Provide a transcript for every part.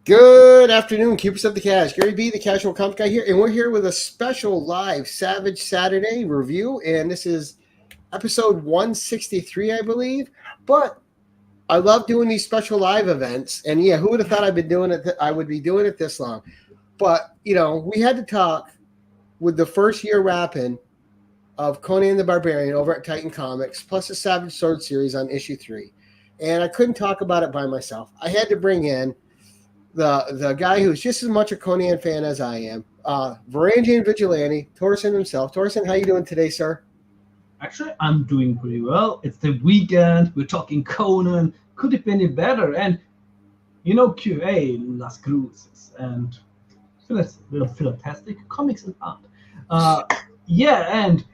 Good afternoon, keepers of the cash. Gary B, the Casual Comic Guy here, and we're here with a special live Savage Saturday review, and this is episode 163, I believe. But I love doing these special live events, and yeah, who would have thought I would be doing it this long? But we had to talk with the first year wrapping of Conan the Barbarian over at Titan Comics, plus the Savage Sword series on issue 3, and I couldn't talk about it by myself. I had to bring in the guy who's just as much a Conan fan as I am, Varangian Vigilante, Torsen himself. Torsen, how you doing today, sir? Actually, I'm doing pretty well. It's the weekend. We're talking Conan. Could it be any better? And QA, Las Cruces, and fantastic comics and art. And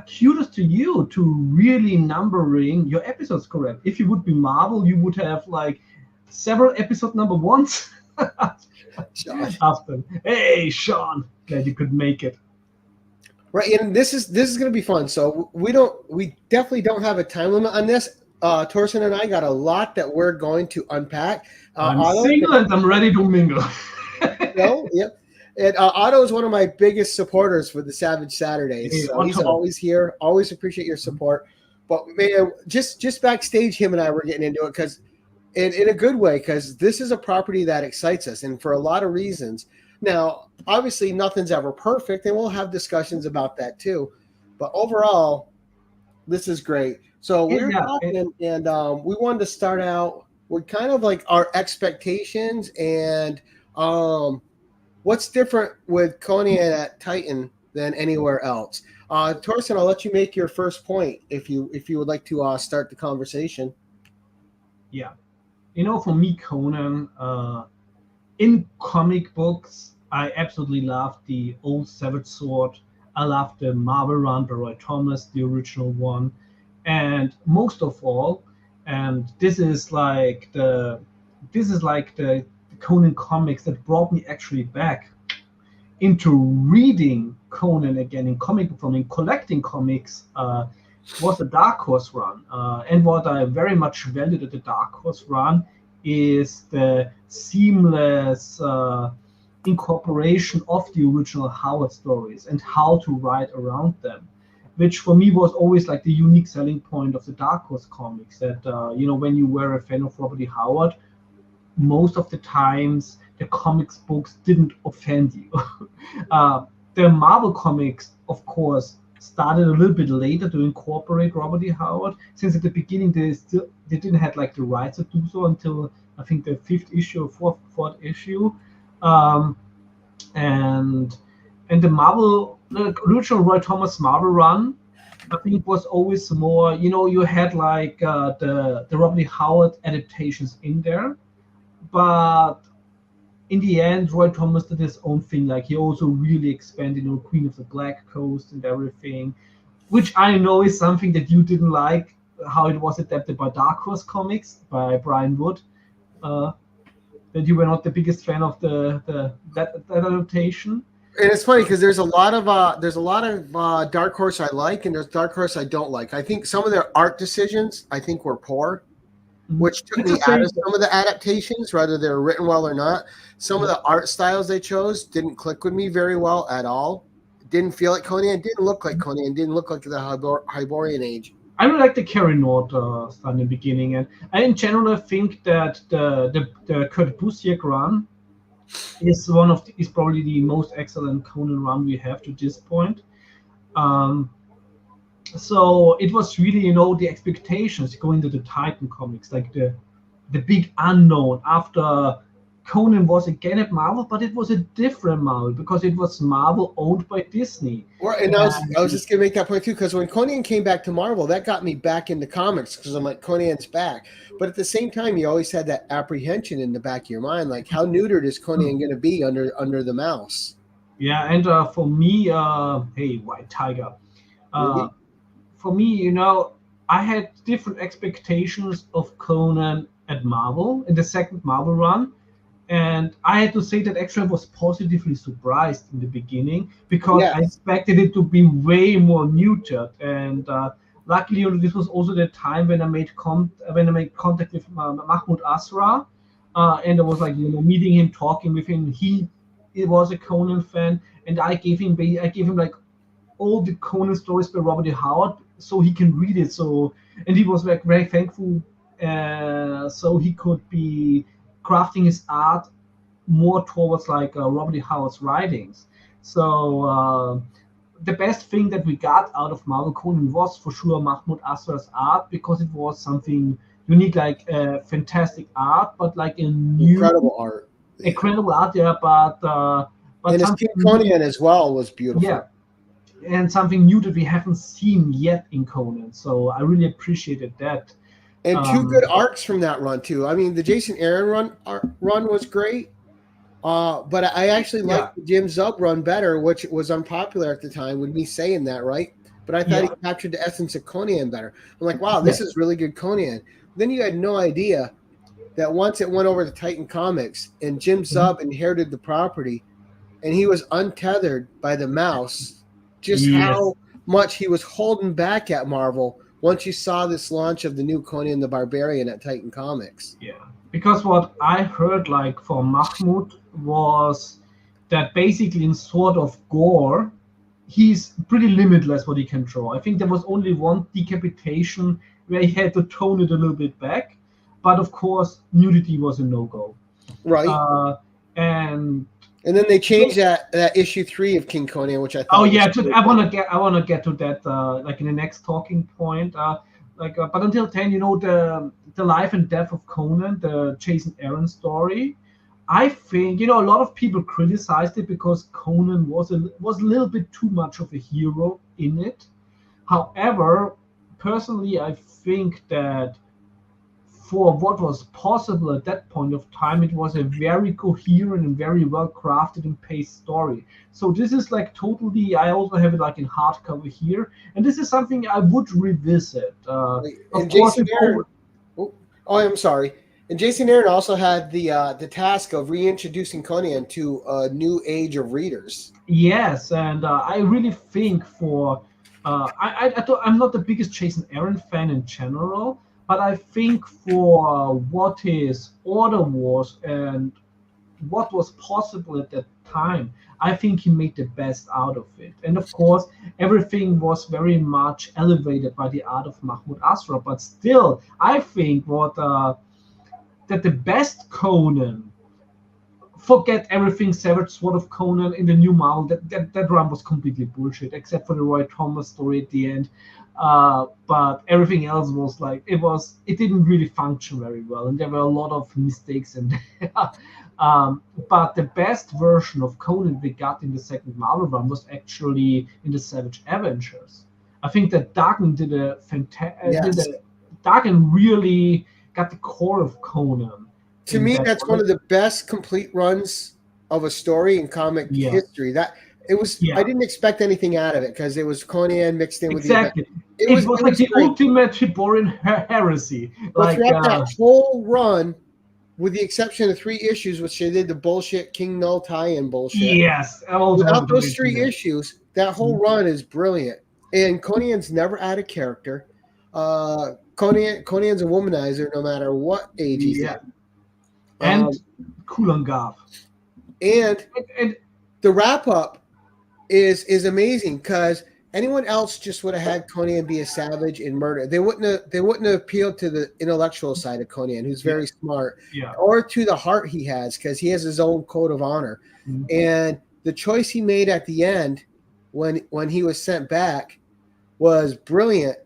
kudos to you to really numbering your episodes correct. If you would be Marvel, you would have several episode number ones. After, hey Sean, glad you could make it. Right, and this is going to be fun. So we definitely don't have a time limit on this. Torsen and I got a lot that we're going to unpack. I'm single and I'm ready to mingle. Yep. And Otto is one of my biggest supporters for the Savage Saturdays. So he's always here. Always appreciate your support. But man, just backstage, him and I were getting into it because. In a good way, because this is a property that excites us, and for a lot of reasons. Now, obviously, nothing's ever perfect, and we'll have discussions about that too. But overall, this is great. So we're talking, and we wanted to start out with kind of like our expectations and what's different with Conan at Titan than anywhere else. Torsen, I'll let you make your first point if you would like to start the conversation. Yeah. For me, Conan, in comic books, I absolutely love the old Savage Sword. I love the Marvel run by Roy Thomas, the original one. And most of all, and this is the Conan comics that brought me actually back into reading Conan again in comic form, in collecting comics, was the Dark Horse run. And what I very much valued at the Dark Horse run is the seamless incorporation of the original Howard stories and how to write around them, which for me was always the unique selling point of the Dark Horse comics, that when you were a fan of Robert E. Howard, most of the times the comics books didn't offend you. The Marvel comics, of course, started a little bit later to incorporate Robert E. Howard, since at the beginning they didn't have the rights to do so until I think the 5th issue or 4th issue, and the Marvel, the original Roy Thomas Marvel run, I think was always more, you had the Robert E. Howard adaptations in there, but in the end, Roy Thomas did his own thing. He also really expanded, Queen of the Black Coast and everything, which I know is something that you didn't like, how it was adapted by Dark Horse Comics by Brian Wood. That you were not the biggest fan of that adaptation. And it's funny because there's a lot of Dark Horse I like, and there's Dark Horse I don't like. I think some of their art decisions were poor, which took me out of some of the adaptations, whether they're written well or not. Some of the art styles they chose didn't click with me very well at all. Didn't feel like Conan. Didn't look like Conan. Didn't look like the Hyborian Age. I really like the Carrie Nord stuff in the beginning, and I in general think that the Kurt Busiek run is probably the most excellent Conan run we have to this point. So it was really, the expectations going to the Titan comics, the big unknown after Conan was again at Marvel, but it was a different Marvel because it was Marvel owned by Disney. Well, and I was just gonna make that point too, because when Conan came back to Marvel, that got me back into comics because I'm like, Conan's back. But at the same time, you always had that apprehension in the back of your mind, like how neutered is Conan going to be under the mouse? Yeah, and for me, hey, White Tiger. For me, I had different expectations of Conan at Marvel in the second Marvel run. And I had to say that actually I was positively surprised in the beginning because I expected it to be way more neutered. And luckily, this was also the time when I made contact with Mahmoud Asra, and I was like, meeting him, talking with him. He was a Conan fan, and I gave him like all the Conan stories by Robert E. Howard, so he can read it. So, and he was like very thankful, so he could be crafting his art more towards like Robert E. Howard's writings. So the best thing that we got out of Marvel Conan was for sure Mahmoud Asrar's art, because it was something unique, like fantastic art, but like a new incredible art. Incredible art, yeah, but and his King Conan as well was beautiful. Yeah, and something new that we haven't seen yet in Conan. So I really appreciated that. And two good arcs from that run too. I mean, the Jason Aaron run was great, but I actually liked the Jim Zub run better, which was unpopular at the time with me saying that, right? But I thought he captured the essence of Conan better. I'm like, wow, this is really good Conan. Then you had no idea that once it went over to Titan Comics and Jim Zub inherited the property, and he was untethered by the mouse, just how much he was holding back at Marvel once you saw this launch of the new Conan the Barbarian at Titan Comics. Yeah, because what I heard like from Mahmoud was that basically in sort of gore, he's pretty limitless what he can draw. I think there was only one decapitation where he had to tone it a little bit back, but of course nudity was a no-go. Right. And then they changed that issue 3 of King Conan, which I thought. Oh yeah, I want to get to that like in the next talking point. But until then, the life and death of Conan, the Jason Aaron story. I think a lot of people criticized it because Conan was a little bit too much of a hero in it. However, personally, I think that for what was possible at that point of time, it was a very coherent and very well crafted and paced story. So this is like totally, I also have it like in hardcover here, and this is something I would revisit. And Jason Aaron, I'm sorry. And Jason Aaron also had the task of reintroducing Conan to a new age of readers. Yes, and I really think I'm not the biggest Jason Aaron fan in general, but I think for what his order was and what was possible at that time, I think he made the best out of it. And of course, everything was very much elevated by the art of Mahmoud Asrar. But still, I think that the best Conan, forget everything Savage Sword of Conan in the new Marvel, that run was completely bullshit, except for the Roy Thomas story at the end. But everything else was like it didn't really function very well, and there were a lot of mistakes. And but the best version of Conan we got in the second Marvel run was actually in the Savage Avengers. I think that Dagen did a fantastic. Dagen really got the core of Conan. To me, that's one of the best complete runs of a story in comic history. That it was. I didn't expect anything out of it because it was Conan mixed in with the It was like the ultimate Hyborian heresy. But throughout that whole run, with the exception of 3 issues, which they did the bullshit King Null tie-in bullshit. Yes. Without those 3 issues, that whole run is brilliant. And Conan's never out of character. Conan's a womanizer no matter what age he's at. And cool on Gav. And the wrap-up is amazing because anyone else just would have had Conan be a savage and murder. They wouldn't have appealed to the intellectual side of Conan, who's very smart, or to the heart he has because he has his own code of honor. Mm-hmm. And the choice he made at the end when he was sent back was brilliant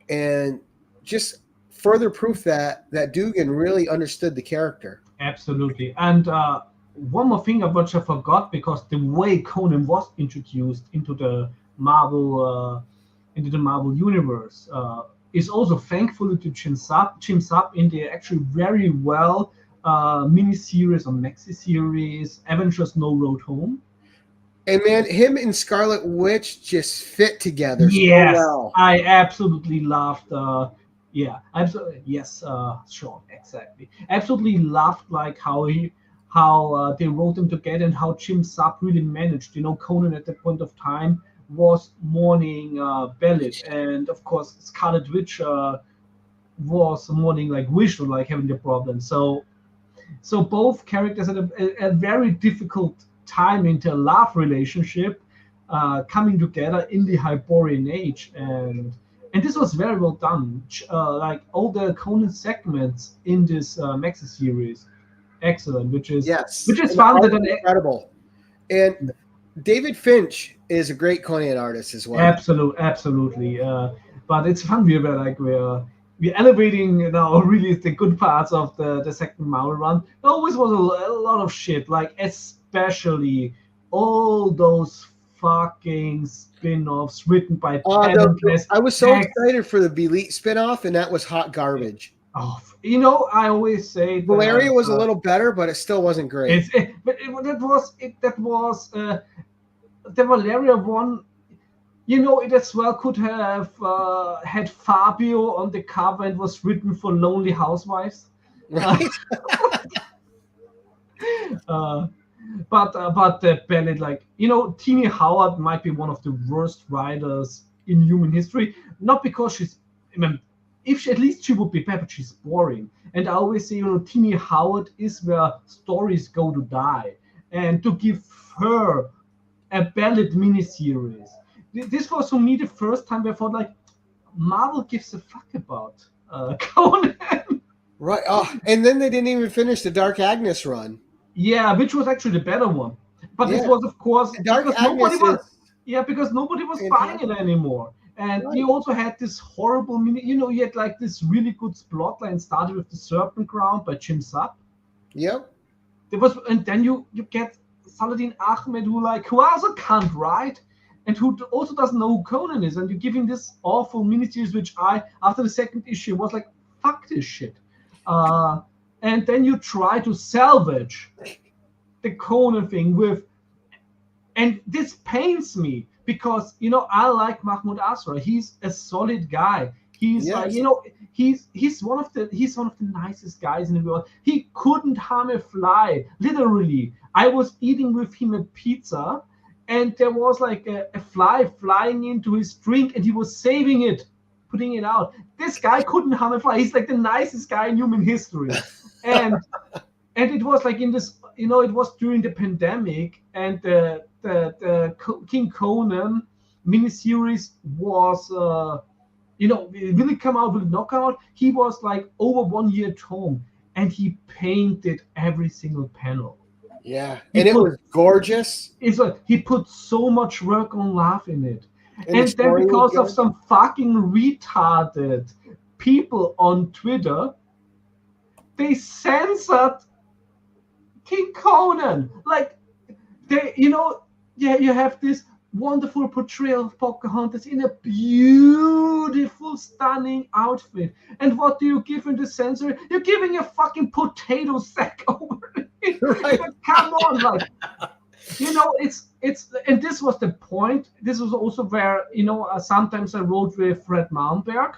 and just further proof that Dugan really understood the character. Absolutely. And one more thing which I forgot, because the way Conan was introduced into the Marvel universe is also thankfully to jimzub in the actually very well miniseries or maxi series Avengers No Road Home. And man, him and Scarlet Witch just fit together so well. I absolutely loved. Absolutely. Yes, Sean, exactly. Absolutely loved like how they wrote them together and how jimzub really managed. Conan at that point of time was mourning Belit, and of course Scarlet Witch was mourning like Vishnu, like having the problem. So So both characters had a very difficult time in their love relationship, coming together in the Hyborian age, and this was very well done. Like all the Conan segments in this Maxi series, excellent. Which is fun. Incredible. And David Finch is a great Conan artist as well. Absolutely. But it's fun. We're elevating really the good parts of the second Marvel run. There always was a lot of shit, like especially all those fucking spin-offs written by I was so excited for the Elite spin-off, and that was hot garbage. Oh, I always say Valeria was a little better, but it still wasn't great. That was the Valeria one. It as well could have had Fabio on the cover and was written for Lonely Housewives. Right. But the ballad, Teenie Howard might be one of the worst writers in human history. Not because she's, at least she would be bad, but she's boring. And I always say, Teenie Howard is where stories go to die. And to give her a ballad miniseries, this was for me the first time where I thought, Marvel gives a fuck about Conan. Right. Oh, and then they didn't even finish the Dark Agnes run. Yeah, which was actually the better one. But this was, of course, because nobody was buying it anymore. And you also had this horrible you had this really good plotline started with the Serpent Crown by jimzub. Yep. And then you get Saladin Ahmed, who also can't write, and who also doesn't know who Conan is, and you give him this awful miniseries, which after the second issue, was like, fuck this shit. And then you try to salvage the Conan thing and this pains me because, I like Mahmoud Asra. He's a solid guy. He's he's one of the nicest guys in the world. He couldn't harm a fly, literally. I was eating with him a pizza, and there was a fly flying into his drink, and he was saving it, putting it out. This guy couldn't harm a fly. He's the nicest guy in human history. And it was in this, it was during the pandemic, and the King Conan miniseries was, will it come out, will it not come out? He was over 1 year at home, and he painted every single panel. Yeah, it was gorgeous. It's he put so much work on love in it. And then because of some fucking retarded people on Twitter, they censored King Conan. You have this wonderful portrayal of Pocahontas in a beautiful, stunning outfit. And what do you give in the censor? You're giving a fucking potato sack over it. Right. Come on, it's and this was the point. This was also where sometimes I wrote with Fred Malmberg,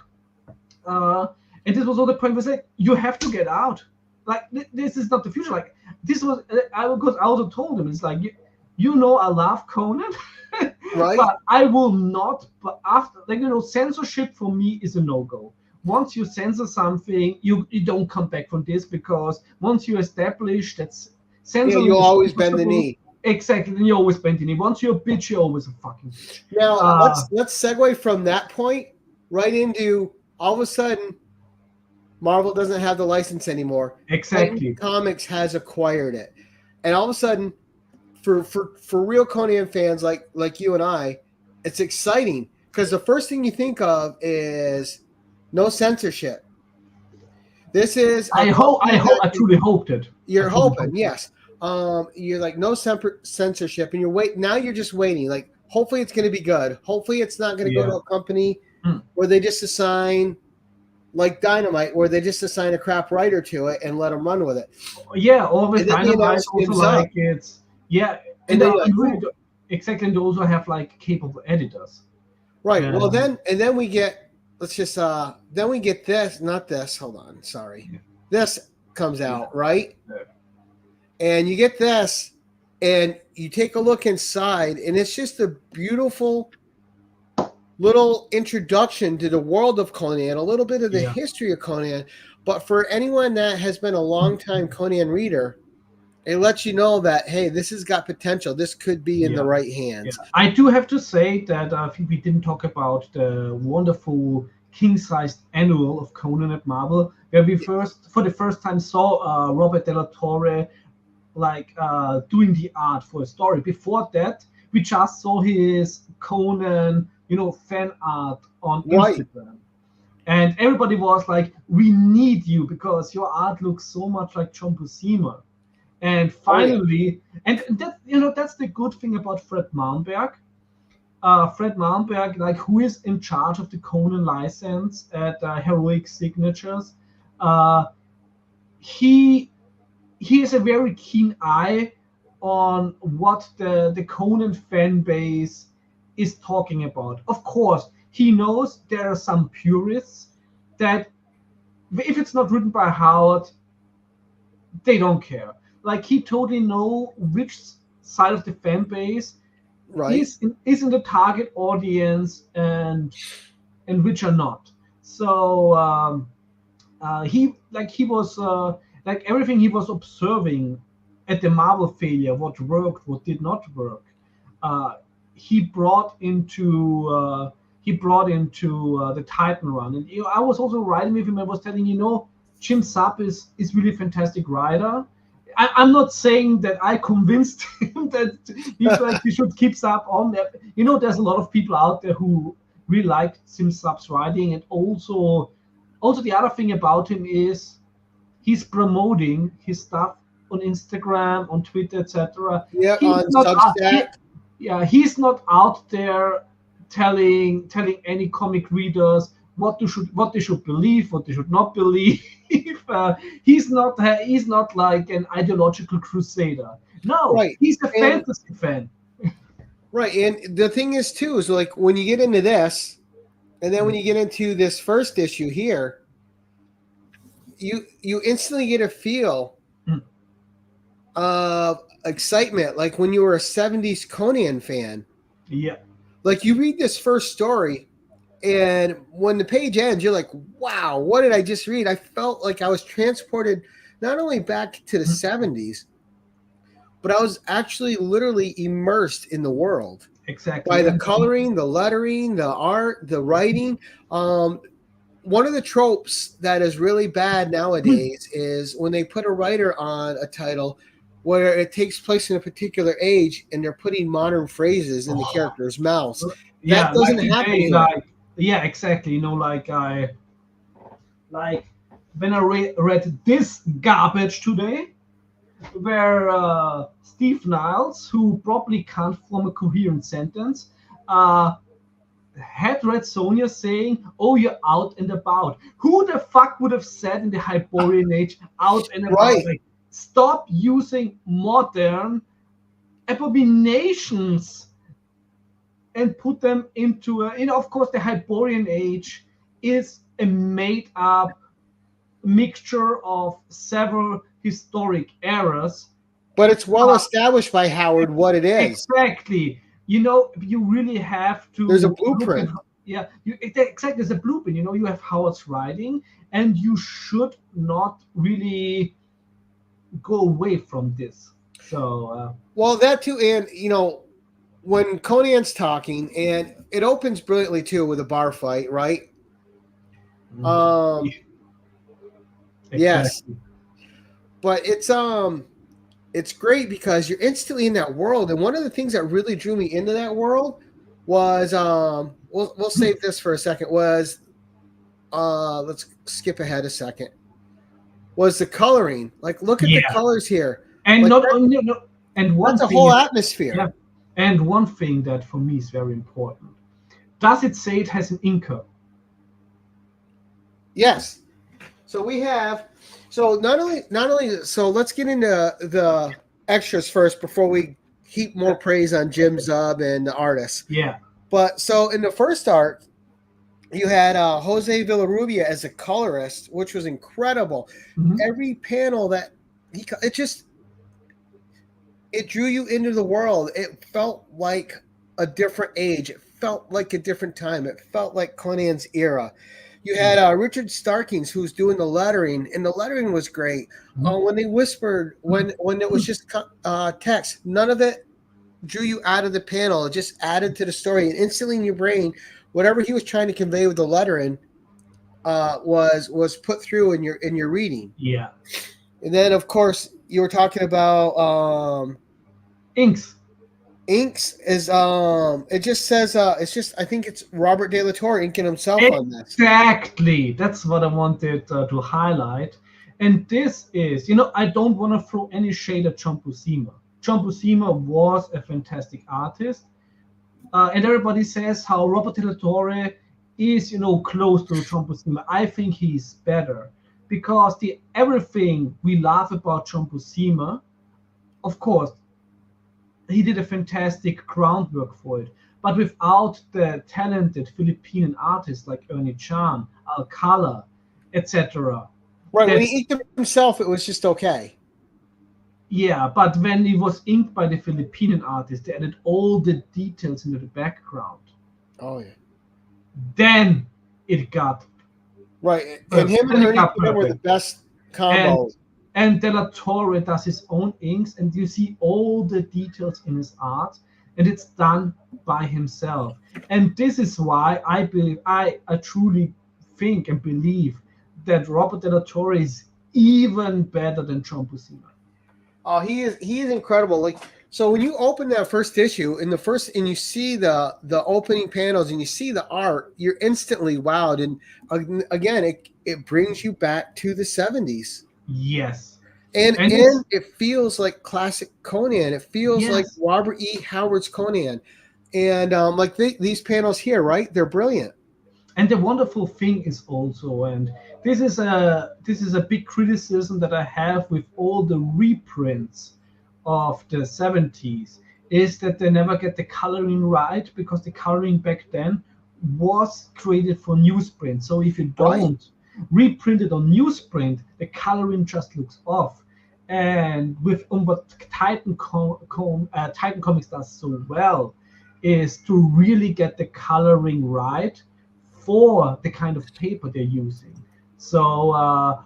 and this was also the point where you have to get out. This is not the future. This was I also told him it's I love Conan, right? But I will not. But after censorship for me is a no-go. Once you censor something, you don't come back from this, because once you establish that's censoring, you always bend the knee. Exactly, and you always bend the knee. Once you're a bitch, you're always a fucking bitch. Now let's segue from that point right into all of a sudden Marvel doesn't have the license anymore. Exactly. Titan Comics has acquired it, and all of a sudden, for real Conan fans like you and I, it's exciting because the first thing you think of is no censorship. This is. I truly hoped it. You're hoping, yes. You're no censorship, and you're waiting. Now you're just waiting. Hopefully it's going to be good. Hopefully it's not going to go to a company where they just assign, Dynamite, where they just assign a crap writer to it and let them run with it. Yeah, always Dynamite also it's and exactly. And they also have capable editors. Right. Well, then we get. Let's just then we get this, not this. Hold on, sorry. Yeah. This comes out, right? Yeah. And you get this, and you take a look inside, and it's just a beautiful little introduction to the world of Conan, a little bit of the history of Conan. But for anyone that has been a long-time Conan reader, it lets you know that, hey, this has got potential. This could be in the right hands. Yeah. I do have to say that we didn't talk about the wonderful king-sized annual of Conan at Marvel, where we for the first time saw Robert Della Torre doing the art for a story. Before that, we just saw his Conan, fan art on Instagram. And everybody was like, we need you because your art looks so much like John Buscema. And finally, and that that's the good thing about Fred Malmberg. Fred Malmberg, who is in charge of the Conan license at Heroic Signatures, he has a very keen eye on what the Conan fan base is talking about. Of course, he knows there are some purists that if it's not written by Howard, they don't care. He totally know which side of the fan base is in the target audience and which are not. So he was everything he was observing at the Marvel failure, what worked, what did not work. He brought into the Titan run, and I was also writing with him. I was telling Jim Zub is really fantastic writer. I'm not saying that I convinced him that he should keep Zub on there. There's a lot of people out there who really like Jim Zub's writing, and also the other thing about him is he's promoting his stuff on Instagram, on Twitter, etc. Yeah, on Substack. He's not out there telling any comic readers what they should believe, what they should not believe. He's not like an ideological crusader. No, he's a fantasy fan. Right, and the thing is too is when you get into this, and then when you get into this first issue here, you instantly get a feel of excitement, like when you were a 70s Conan fan. Yeah. You read this first story, and when the page ends, you're like, wow, what did I just read? I felt like I was transported not only back to the 70s, but I was actually literally immersed in the world. Exactly. By the coloring, the lettering, the art, the writing. One of the tropes that is really bad nowadays is when they put a writer on a title where it takes place in a particular age and they're putting modern phrases in the characters' mouths. That doesn't happen here. Yeah, exactly. When I read this garbage today, where Steve Niles, who probably can't form a coherent sentence, had read Sonia saying, "Oh, you're out and about." Who the fuck would have said in the Hyborian age, "out and about"? Stop using modern abominations and put them into of course, the Hyborian age is a made-up mixture of several historic eras. But it's well established by Howard what it is. Exactly. You really have to. There's a blueprint. Exactly. There's a blueprint. You have Howard's writing, and you should not really go away from this. So. Well, that too, and when Conan's talking, and it opens brilliantly too with a bar fight, right? Exactly. Yes, but it's great because you're instantly in that world, and one of the things that really drew me into that world was we'll save this for a second. Was let's skip ahead a second. Was the coloring look at the colors here, and that's a whole atmosphere. Yeah. And one thing that for me is very important: does it say it has an inker? Yes. So we have. So not only. So let's get into the extras first before we heap more praise on Jim Zub and the artists. Yeah. But so in the first art, you had Jose Villarrubia as a colorist, which was incredible. Mm-hmm. Every panel that it drew you into the world. It felt like a different age. It felt like a different time. It felt like Conan's era. You had Richard Starkings, who's doing the lettering, and the lettering was great. When they whispered, when it was just text, none of it drew you out of the panel. It just added to the story, and instantly in your brain, whatever he was trying to convey with the lettering was put through in your reading. Yeah. And then, of course, you were talking about inks. Inks is it just says it's just, I think it's Robert De La Torre inking himself on this. Exactly. That's what I wanted to highlight. And this is, I don't want to throw any shade at John Buscema. John Buscema was a fantastic artist. And everybody says how Robert De La Torre is, close to John Buscema. I think he's better because everything we love about John Buscema, of course, he did a fantastic groundwork for it. But without the talented Filipino artists like Ernie Chan, Alcala, etc. Right, when he inked himself, it was just okay. Yeah, but when he was inked by the Filipino artist, they added all the details into the background. Oh, yeah. Then it got... Right, and him and Ernie were the best combo. And De La Torre does his own inks, and you see all the details in his art, and it's done by himself. And this is why I truly think and believe that Robert De La Torre is even better than John Buscema. Oh, he is incredible. Like, so when you open that first issue and you see the opening panels and you see the art, you're instantly wowed. And again, it brings you back to the 70s. Yes. And it feels like classic Conan. It feels like Robert E. Howard's Conan. And like these panels here, right? They're brilliant. And the wonderful thing is also, and this is a big criticism that I have with all the reprints of the 70s, is that they never get the coloring right, because the coloring back then was created for newsprint. So if you don't reprint it on newsprint, the coloring just looks off. And with what Titan Comics does so well is to really get the coloring right for the kind of paper they're using. So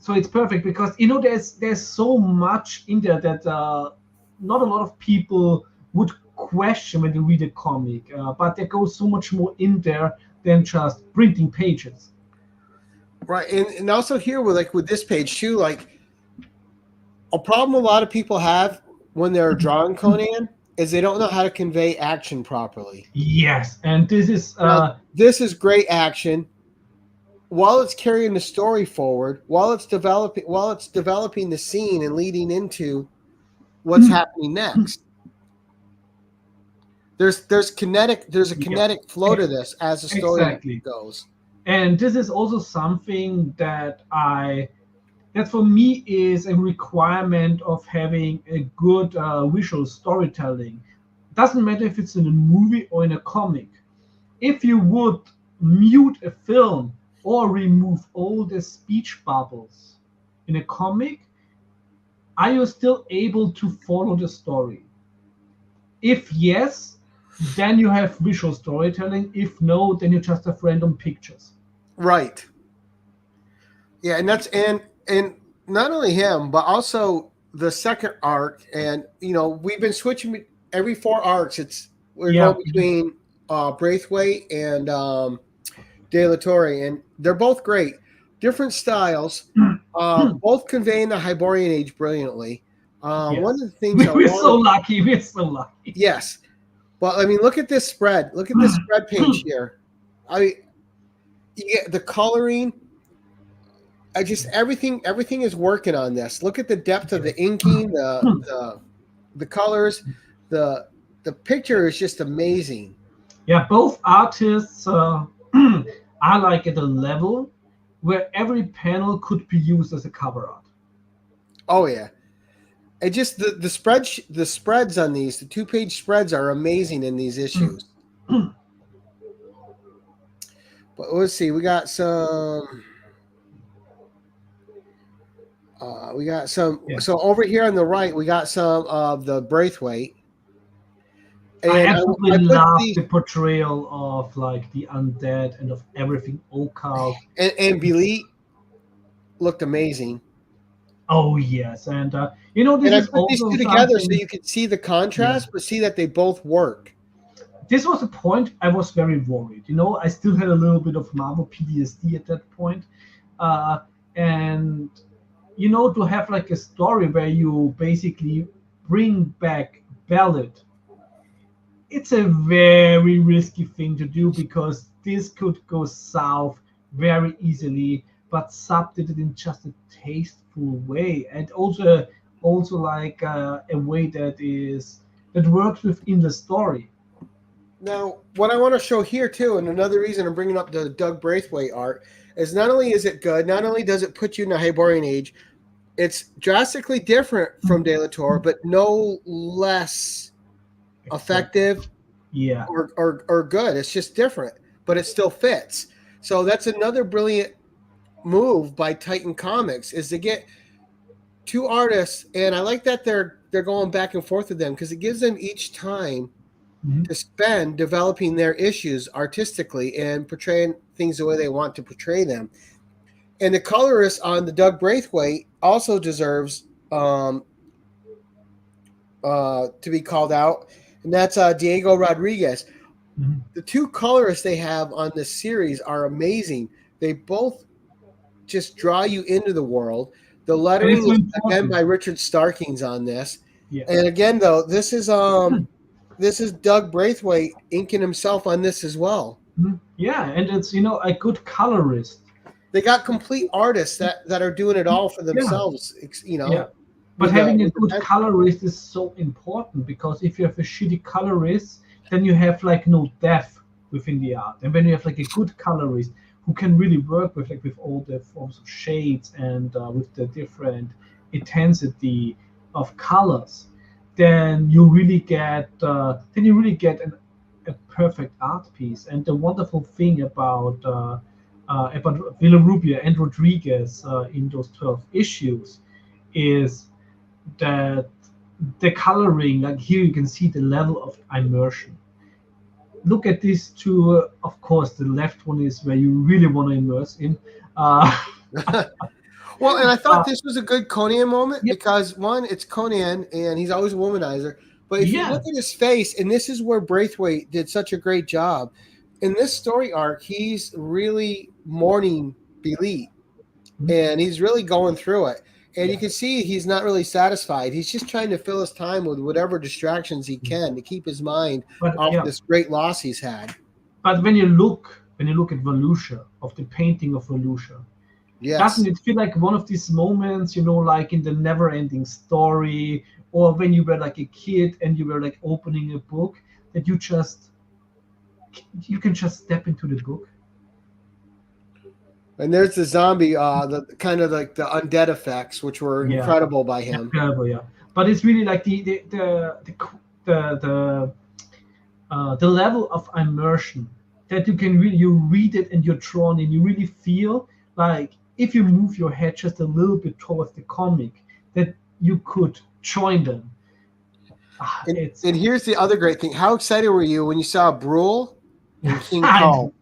it's perfect, because there's so much in there that not a lot of people would question when they read a comic, but there goes so much more in there than just printing pages. Right, and also here with this page too, like a problem a lot of people have when they're drawing Conan is they don't know how to convey action properly. Yes, and this is great action. While it's carrying the story forward, while it's developing the scene and leading into what's happening next. There's a kinetic flow to this as the story goes. And this is also something that for me is a requirement of having a good visual storytelling. Doesn't matter if it's in a movie or in a comic. If you would mute a film or remove all the speech bubbles in a comic, are you still able to follow the story? If yes, then you have visual storytelling. If no, then you just have random pictures. Right. Yeah, and that's and not only him, but also the second arc. And we've been switching every 4 arcs. We're going between Braithwaite and De La Torre, and they're both great. Different styles, both conveying the Hyborian age brilliantly. One of the things we're so lucky. Yes, but I mean, look at this spread. Look at this spread page here. You get the coloring. Everything is working on this. Look at the depth of the inking, the colors, the picture is just amazing. Yeah, both artists are like at a level where every panel could be used as a cover art. Oh yeah, it just the spreads on these, the 2-page spreads are amazing in these issues. But let's see, we got some. So over here on the right, we got some of the Braithwaite. And I absolutely love the portrayal of like the undead and of everything occult. And Belit looked amazing. Oh yes, and this and is I put these also two together something. so you could see the contrast, but see that they both work. This was a point I was very worried. I still had a little bit of Marvel PTSD at that point, and to have like a story where you basically bring back Ballad, it's a very risky thing to do because this could go south very easily. But Zub did it in just a tasteful way, and also like a way that works within the story. Now, what I want to show here too, and another reason I'm bringing up the Doug Braithwaite art, is not only is it good, not only does it put you in a Hyborian age, it's drastically different from De La Torre, but no less effective or good. It's just different, but it still fits. So that's another brilliant move by Titan Comics, is to get two artists, and I like that they're going back and forth with them because it gives them each time to spend developing their issues artistically and portraying things the way they want to portray them. And the colorist on the Doug Braithwaite also deserves to be called out, and that's Diego Rodriguez. The two colorists they have on this series are amazing. They both just draw you into the world. The lettering is again by Richard Starkings on this. Yeah. And again, though, this is Doug Braithwaite inking himself on this as well. Yeah, and it's a good colorist. They got complete artists that are doing it all for themselves. Yeah. But having a good colorist is so important, because if you have a shitty colorist, then you have like no depth within the art. And when you have like a good colorist who can really work with all the forms of shades and with the different intensity of colors, then you really get a perfect art piece. And the wonderful thing about Villarrubia and Rodriguez in those 12 issues is that the coloring, like here you can see the level of immersion. Look at these two. Of course, the left one is where you really want to immerse in. Well, and I thought this was a good Conan moment because, one, it's Conan, and he's always a womanizer. But if you look at his face, and this is where Braithwaite did such a great job. In this story arc, he's really mourning Belit, and he's really going through it. And you can see he's not really satisfied. He's just trying to fill his time with whatever distractions he can to keep his mind off this great loss he's had. But when you look at Volusia, of the painting of Volusia, doesn't it feel like one of these moments, like in the never-ending story, or when you were like a kid and you were like opening a book, that you can just step into the book? And there's the zombie, the kind of like the undead effects, which were incredible by him. Incredible, yeah. But it's really like the level of immersion that you can really, you read it and you're drawn in. You really feel like if you move your head just a little bit towards the comic, that you could join them. And here's the other great thing: how excited were you when you saw Brule and King Kong?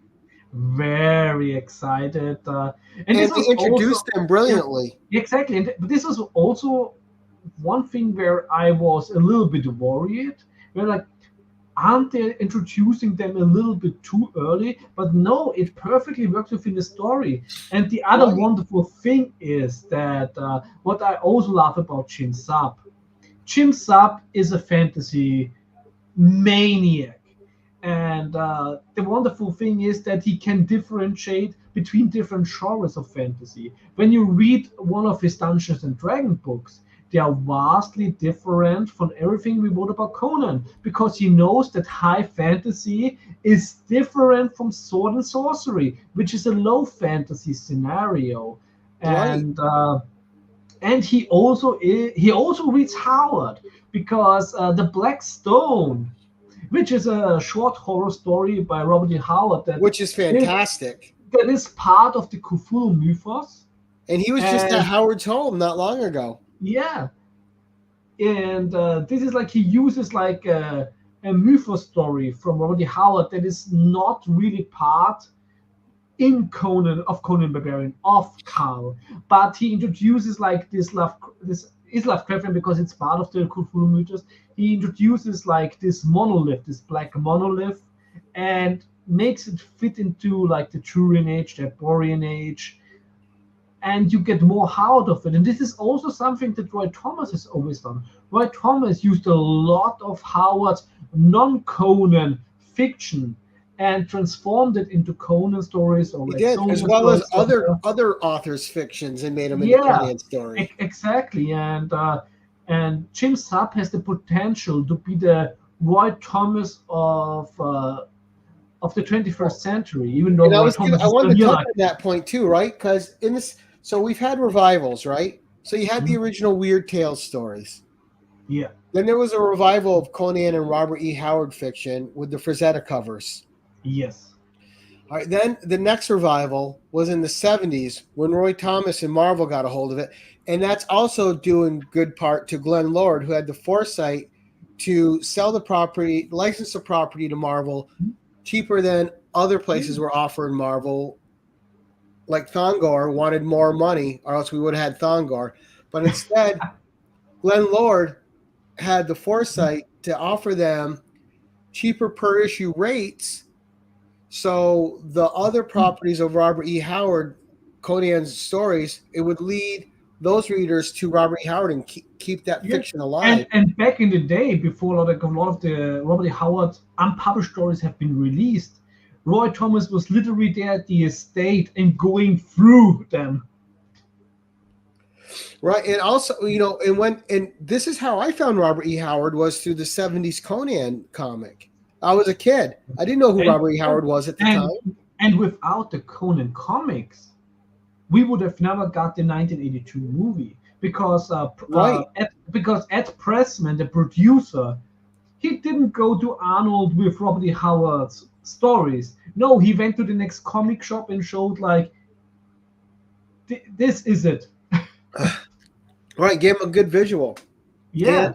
Very excited, and they introduced them brilliantly. Exactly, and this was also one thing where I was a little bit worried. We're like, aren't they introducing them a little bit too early? But no, it perfectly works within the story. And the other wonderful thing is that what I also love about jimzub is a fantasy maniac. And the wonderful thing is that he can differentiate between different genres of fantasy. When you read one of his Dungeons and Dragons books, they are vastly different from everything we wrote about Conan, because he knows that high fantasy is different from sword and sorcery, which is a low fantasy scenario. And he also reads Howard, because the Black Stone, which is a short horror story by Robert E. Howard, which is fantastic. That is part of the Cthulhu mythos. And he was just at Howard's home not long ago. Yeah. And this is like he uses like a mythos story from Robert E. Howard that is not really part in Conan Barbarian of Carl, but he introduces like this is Lovecraftian because it's part of the Cthulhu mythos. He introduces like this monolith, this black monolith, and makes it fit into like the Turian age, the Barbarian age, and you get more out of it. And this is also something that Roy Thomas has always done. Roy Thomas used a lot of Howard's non-Conan fiction and transformed it into Conan stories or he like did, as well as other authors' fictions and made them into Conan stories. Exactly, and Jim Zub has the potential to be the Roy Thomas of the 21st century, even though I Roy Thomas wanted to touch on that point too, right? Because so we've had revivals, right? So you had the original Weird Tales stories. Yeah. Then there was a revival of Conan and Robert E. Howard fiction with the Frazetta covers. Yes. All right. Then the next revival was in the 70s when Roy Thomas and Marvel got a hold of it. And that's also due in good part to Glenn Lord, who had the foresight to sell the property, license the property to Marvel cheaper than other places were offering Marvel. Like Thongor wanted more money, or else we would have had Thongor. But instead, Glenn Lord had the foresight to offer them cheaper per issue rates. So the other properties of Robert E. Howard, Conan's stories, it would lead those readers to Robert E. Howard and keep that fiction alive. And back in the day, before a lot of the Robert E. Howard unpublished stories have been released, Roy Thomas was literally there at the estate and going through them. Right, and also, and this is how I found Robert E. Howard was through the 70s Conan comic. I was a kid. I didn't know who Robert E. Howard was at the time. And without the Conan comics, we would have never got the 1982 movie because Ed Pressman, the producer, he didn't go to Arnold with Robert E. Howard's stories. No, he went to the next comic shop and showed like, this is it. Right, gave him a good visual. Yeah. And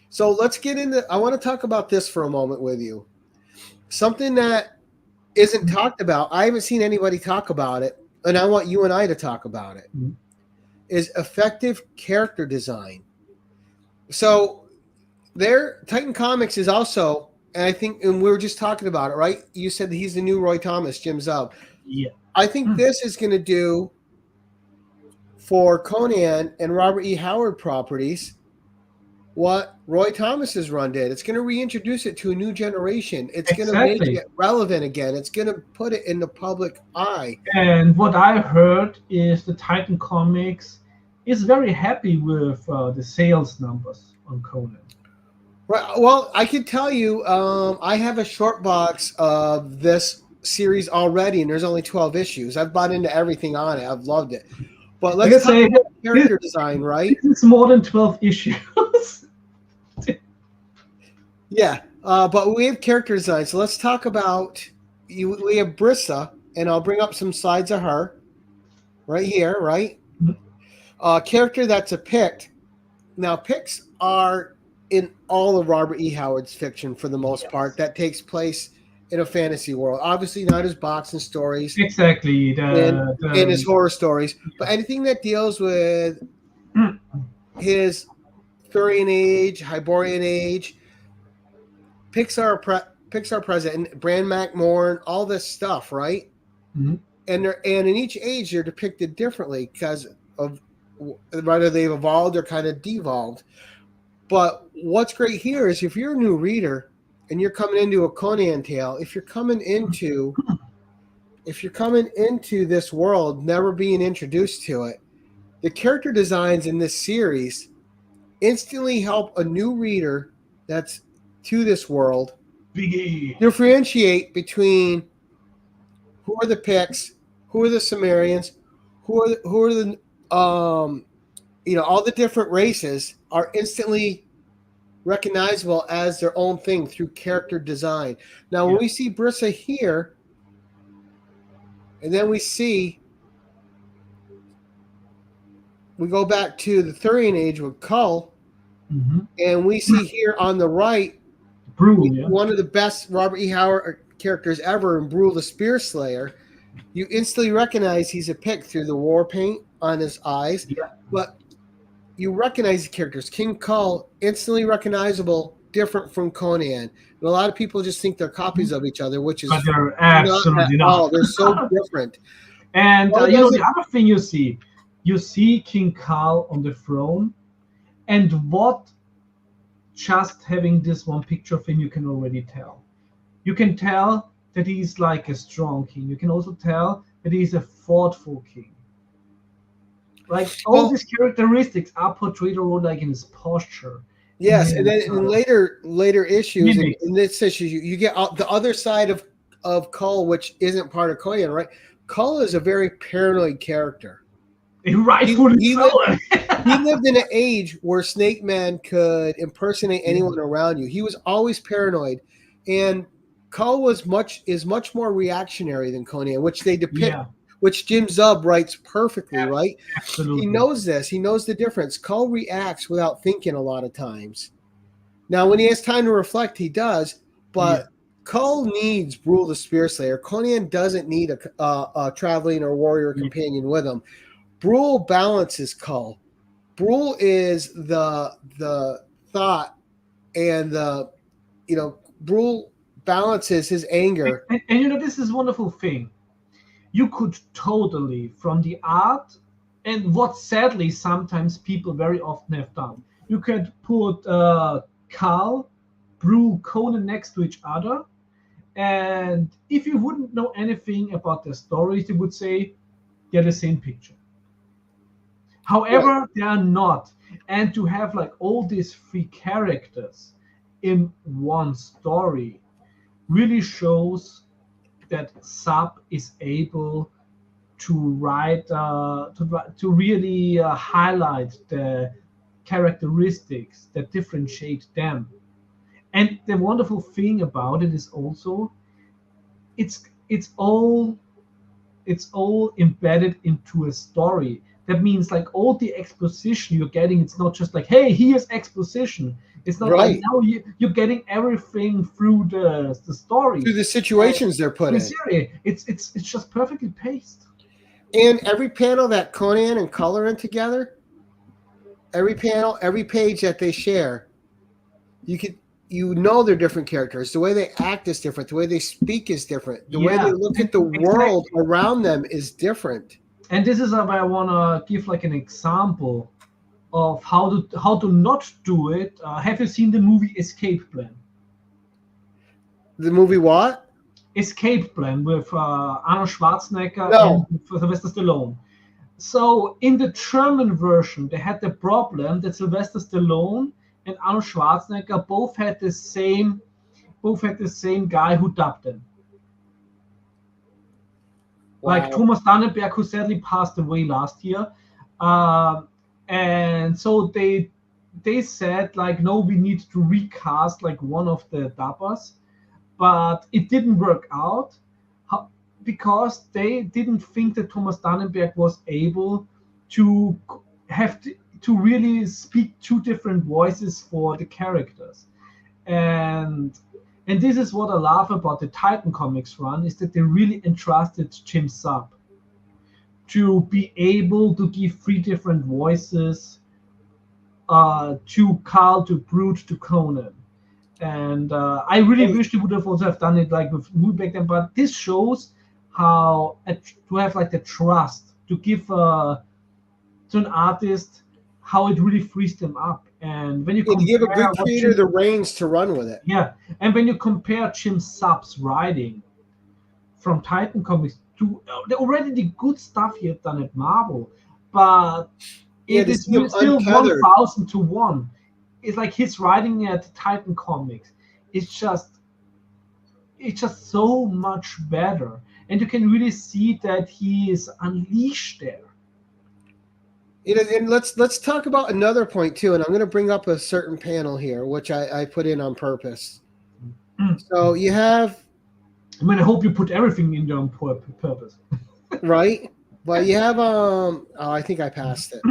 so let's get into. I want to talk about this for a moment with you. Something that isn't talked about. I haven't seen anybody talk about it, and I want you and I to talk about it. Is effective character design. So Titan Comics is also, and I think, and we were just talking about it, right? You said that he's the new Roy Thomas, Jim Zub. Yeah. I think this is going to do for Conan and Robert E. Howard properties what Roy Thomas's run did. It's going to reintroduce it to a new generation. It's going to make it relevant again. It's going to put it in the public eye. And what I heard is the Titan Comics is very happy with the sales numbers on Conan. Right. Well, I can tell you, I have a short box of this series already, and there's only 12 issues. I've bought into everything on it. I've loved it. But let's talk about character design, right? It's more than 12 issues. Yeah, but we have character design. So let's talk about we have Brissa, and I'll bring up some sides of her right here, right? Character that's a Pict. Now, Picts are in all of Robert E. Howard's fiction for the most part. That takes place in a fantasy world. Obviously not his boxing stories. Exactly. In his horror stories. But anything that deals with his Thurian age, Hyborian age, Picts are present, and Bran MacMorn, all this stuff, right? Mm-hmm. And in each age they're depicted differently because of whether they've evolved or kind of devolved. But what's great here is if you're a new reader and you're coming into a Conan tale, if you're coming into this world, never being introduced to it, the character designs in this series instantly help a new reader that's to this world differentiate between who are the Picts, who are the Sumerians, who are the all the different races are instantly recognizable as their own thing through character design. Now, when we see Brissa here, and then we go back to the Thurian age with Kull, and we see here on the right one of the best Robert E. Howard characters ever in Brule the Spear Slayer, you instantly recognize he's a pick through the war paint on his eyes. Yeah. But you recognize the characters. King Kull, instantly recognizable, different from Conan. And a lot of people just think they're copies of each other, which is but they're absolutely not. They're so different. And the other thing you see King Kull on the throne, and what just having this one picture of him, you can already tell. You can tell that he's like a strong king. You can also tell that he's a thoughtful king. Like all these characteristics are portrayed like in his posture. Yes, and then in later issues, in this issue, you get the other side of Kull, which isn't part of Conan, right? Kull is a very paranoid character. Rightfully he so. He lived in an age where Snake Man could impersonate anyone around you. He was always paranoid, and Kull is much more reactionary than Conan, which they depict, which Jim Zub writes perfectly, right? Absolutely. He knows this. He knows the difference. Kull reacts without thinking a lot of times. Now, when he has time to reflect, he does, but Kull needs Brule the Spear Slayer. Conan doesn't need a traveling or warrior companion with him. Brule balances Kull. Brule is the thought, and Brule balances his anger. And this is a wonderful thing. You could totally, from the art, and what sadly sometimes people very often have done, you could put Kull, Brule, Conan next to each other, and if you wouldn't know anything about their stories, you would say they're the same picture. However, they are not. And to have like all these three characters in one story really shows that Zub is able to write, to really highlight the characteristics that differentiate them. And the wonderful thing about it is also, it's all embedded into a story. That means like all the exposition you're getting, it's not just like, hey, here's exposition. It's not like now you're getting everything through the story. Through the situations they're put in. It's just perfectly paced. And every panel that Conan and Kull are in together, every panel, every page that they share, you know they're different characters. The way they act is different. The way they speak is different. The way they look at the world around them is different. And this is why I want to give like an example of how to not do it. Have you seen the movie Escape Plan? The movie what? Escape Plan with Arnold Schwarzenegger and Sylvester Stallone. So in the German version, they had the problem that Sylvester Stallone and Arnold Schwarzenegger both had the same guy who dubbed them. Wow. Like Thomas Dannenberg, who sadly passed away last year. And so they said like, no, we need to recast like one of the dubbers, but it didn't work out because they didn't think that Thomas Dannenberg was able to to really speak two different voices for the characters. And this is what I love about the Titan Comics run, is that they really entrusted Jim Zub to be able to give three different voices to Kull, to Brute, to Conan. And I really wish they would have also done it like with Moon back then, but this shows how to have like the trust to give to an artist, how it really frees them up. And when you give a good creator the reins to run with it. Yeah, and when you compare Jim Zub's writing from Titan Comics to already the good stuff he had done at Marvel, but it is still 1,000 to 1. It's like his writing at Titan Comics. It's just so much better, and you can really see that he is unleashed there. And let's talk about another point too, and I'm going to bring up a certain panel here, which I put in on purpose. So you have, I mean, I hope you put everything in there on purpose. Right, but you have I think I passed it.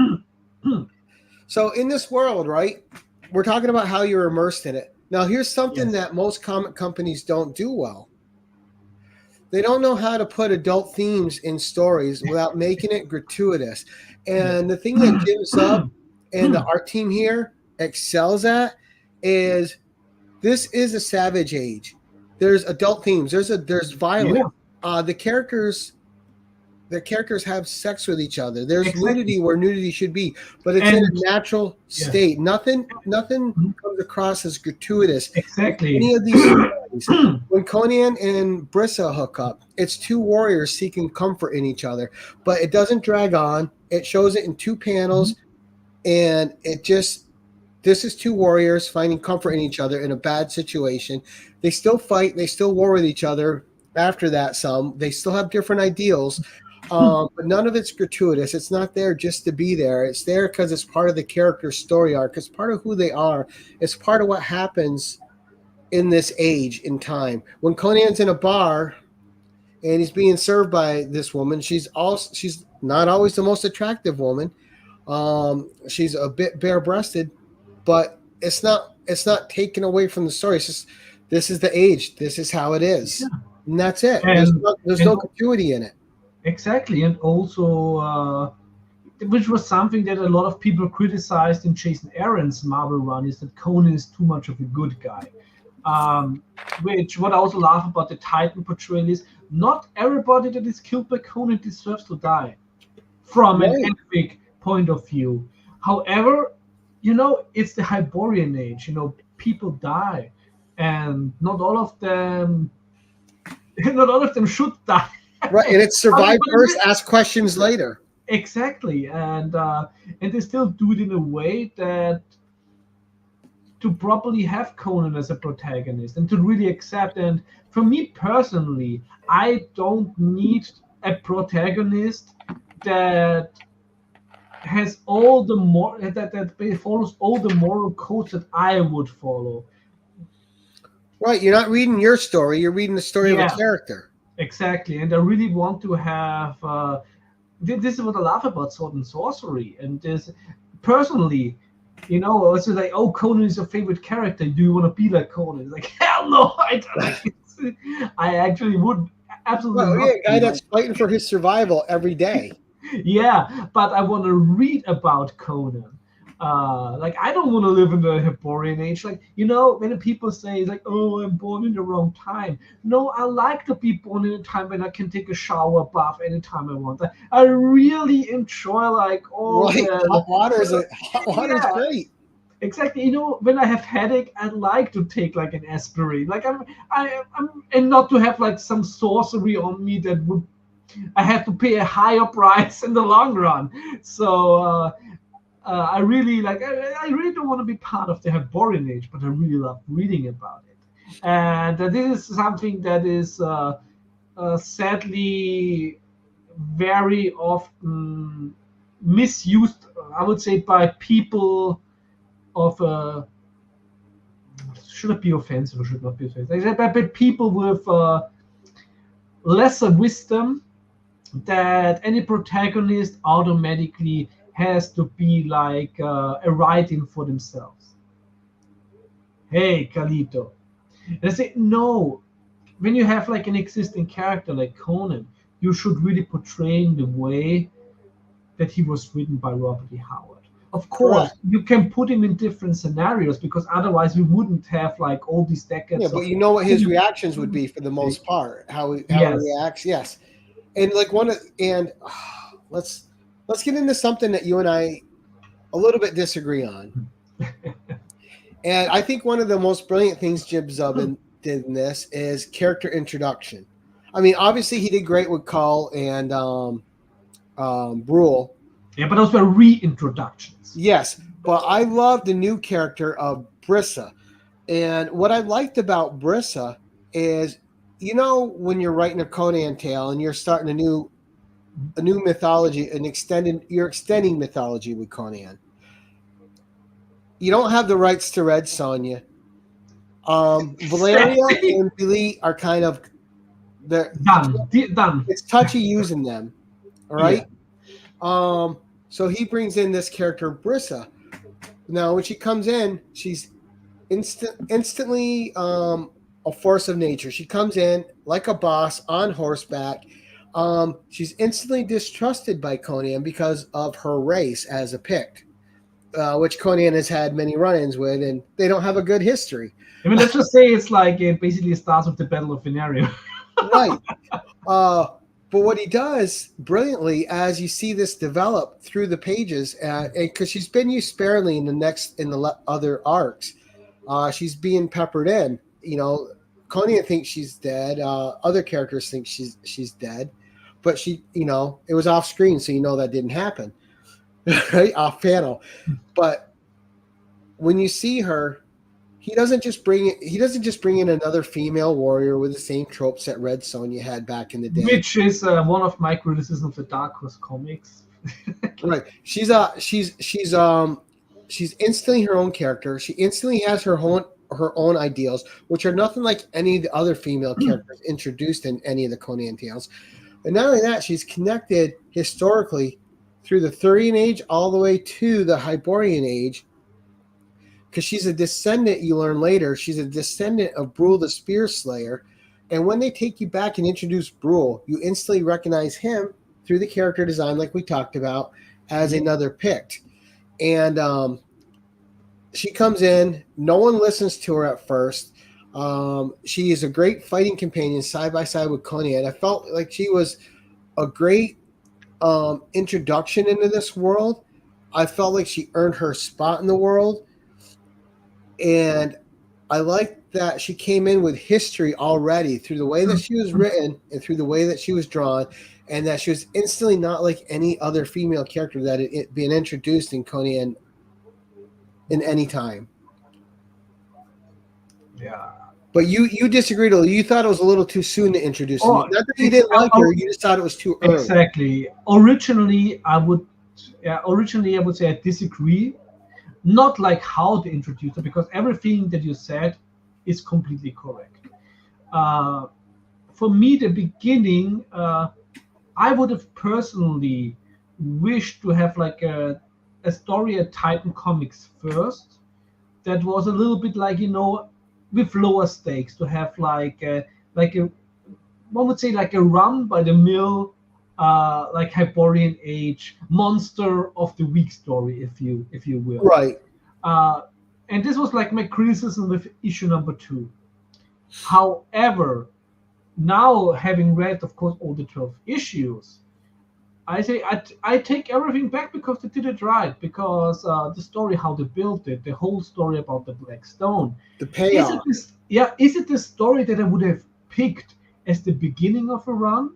So in this world, right, we're talking about how you're immersed in it. Now, here's something that most comic companies don't do well. They don't know how to put adult themes in stories without making it gratuitous. And the thing that jimzub and the art team here excels at is this is a savage age. There's adult themes. There's violence. The characters have sex with each other. There's nudity where nudity should be, but it's in a natural state. Nothing comes across as gratuitous. Exactly. Any of these stories, when Conan and Brissa hook up, it's two warriors seeking comfort in each other, but it doesn't drag on. It shows it in two panels, and this is two warriors finding comfort in each other in a bad situation. They still fight. They still war with each other after that some. They still have different ideals, but none of it's gratuitous. It's not there just to be there. It's there because it's part of the character's story arc. It's part of who they are. It's part of what happens in this age in time. When Conan's in a bar and he's being served by this woman, she's not always the most attractive woman. She's a bit bare-breasted, but it's not taken away from the story. It's just this is the age. This is how it is, and that's it. There's no gratuity in it. Exactly, and also, which was something that a lot of people criticized in Jason Aaron's Marvel run, is that Conan is too much of a good guy. Which what I also laugh about the Titan portrayal is not everybody that is killed by Conan deserves to die from an epic point of view. However, it's the Hyborian age. People die, and not all of them should die. Right, and it's survive first, ask questions later. Exactly, and they still do it in a way that to properly have Conan as a protagonist and to really accept. And for me personally, I don't need a protagonist that has all the that follows all the moral codes that I would follow. Right, you're not reading your story; you're reading the story of a character. Exactly, and I really want to have. This is what I love about Sword and Sorcery, and this personally, also like, oh, Conan is your favorite character. Do you want to be like Conan? It's like, hell no, I actually would absolutely. Well, a guy that's fighting for his survival every day. Yeah, but I want to read about Conan. I don't want to live in the Hyborian age. When people say, oh, I'm born in the wrong time. No, I like to be born in a time when I can take a shower, bath anytime I want. I really enjoy all hot water is great. Exactly. When I have headache, I like to take an aspirin. And not to have some sorcery on me that would I have to pay a higher price in the long run. So I really I really don't want to be part of the Hyborian age, but I really love reading about it. And this is something that is sadly very often misused, I would say, by people of should it be offensive or should not be offensive? By people with lesser wisdom, that any protagonist automatically has to be a writing for themselves. Hey, Carlito. And I say, no, when you have an existing character like Conan, you should really portray in the way that he was written by Robert E. Howard. Of course, you can put him in different scenarios, because otherwise we wouldn't have all these decades. Yeah, but you know what his reactions would be for the most part, how he reacts. Yes. And let's get into something that you and I a little bit disagree on. And I think one of the most brilliant things jimzub did in this is character introduction. I mean, obviously he did great with Cull and Brule. Yeah, but those were reintroductions. Yes, but I love the new character of Brissa. And what I liked about Brissa is, when you're writing a Conan tale and you're starting a new mythology and you're extending mythology with Conan. You don't have the rights to Red Sonja. Valeria and Billy are kind of done. It's touchy using them. All right. Yeah. So he brings in this character Brissa. Now, when she comes in, she's instantly a force of nature. She comes in like a boss on horseback. She's instantly distrusted by Conan because of her race as a Pict, which Conan has had many run-ins with, and they don't have a good history. I mean, let's just say it's like it basically starts with the Battle of Venaria. Right. But what he does brilliantly, as you see this develop through the pages, because she's been used sparingly in the other arcs, she's being peppered in. You know, Conan thinks she's dead. Other characters think she's dead, but she, it was off screen, so that didn't happen, right, off panel. But when you see her, he doesn't just bring in another female warrior with the same tropes that Red Sonja had back in the day, which is one of my criticisms of the Dark Horse comics. Right. She's instantly her own character. She instantly has her own ideals, which are nothing like any of the other female characters introduced in any of the Conan tales. And not only that, she's connected historically through the Thurian Age all the way to the Hyborian Age, because she's a descendant, you learn later, she's a descendant of Brule the Spear Slayer. And when they take you back and introduce Brule, you instantly recognize him through the character design, like we talked about, as another Pict. And she comes in. No one listens to her at first. She is a great fighting companion side by side with Conan. I felt like she was a great introduction into this world. I felt like she earned her spot in the world. And I liked that she came in with history already through the way that she was written and through the way that she was drawn, and that she was instantly not like any other female character that had been introduced in Conan in any time. Yeah. But you disagreed. You thought it was a little too soon to introduce her. Not that you didn't like her, you just thought it was too early. Exactly. Originally, I would say I disagree. Not like how to introduce her, because everything that you said is completely correct. For me, the beginning, I would have personally wished to have like a story at Titan Comics first that was a little bit like, with lower stakes, to have like a one would say like a run by the mill, like Hyborian Age monster of the week story, if you will. Right. And this was like my criticism with issue number 2. However, now having read, of course, all the 12 issues, I say I take everything back, because they did it right. Because the story, how they built it, the whole story about the Black Stone, the payoff. Is it the story that I would have picked as the beginning of a run?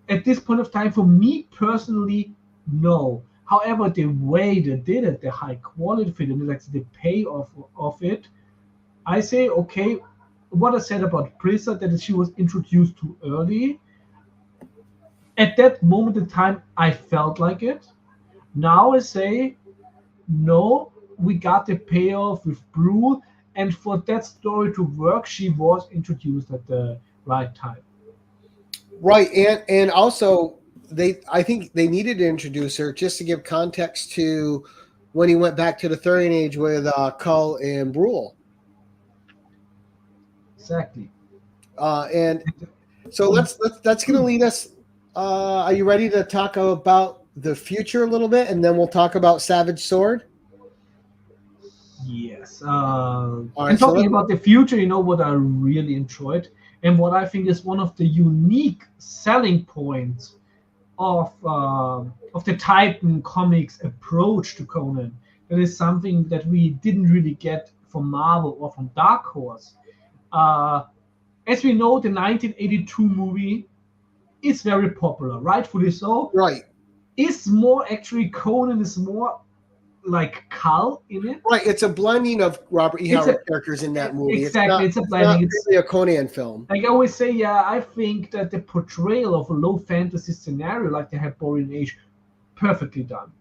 At this point of time, for me personally, no. However, the way they did it, the high quality of it, and like the payoff of it, I say, okay, what I said about Prisa, that she was introduced too early. At that moment in time, I felt like it. Now I say, no, we got the payoff with Brule, and for that story to work, she was introduced at the right time. Right, and also I think they needed to introduce her just to give context to when he went back to the Thurian Age with Kull and Brule. Exactly. And so that's going to lead us. Are you ready to talk about the future a little bit, and then we'll talk about Savage Sword? Yes. Right, and talking about the future, what I really enjoyed, and what I think is one of the unique selling points of the Titan Comics approach to Conan. That is something that we didn't really get from Marvel or from Dark Horse. As we know, the 1982 movie is very popular, rightfully so. Right. Conan is more like Kull in it. Right, it's a blending of Robert E. Howard characters in that movie. Exactly, it's a blending. It's not really a Conan film. Like I always say, I think that the portrayal of a low fantasy scenario like the Hyborian Age, perfectly done.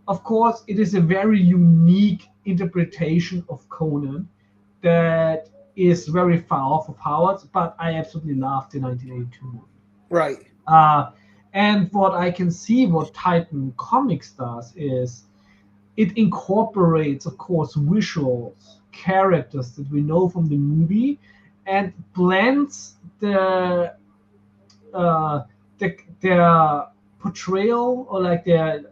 Of course, it is a very unique interpretation of Conan that is very far off of Howard's, but I absolutely love the 1982 movie. Right. And what I can see, what Titan Comics does, is it incorporates, of course, visuals, characters that we know from the movie, and blends uh, their portrayal, or like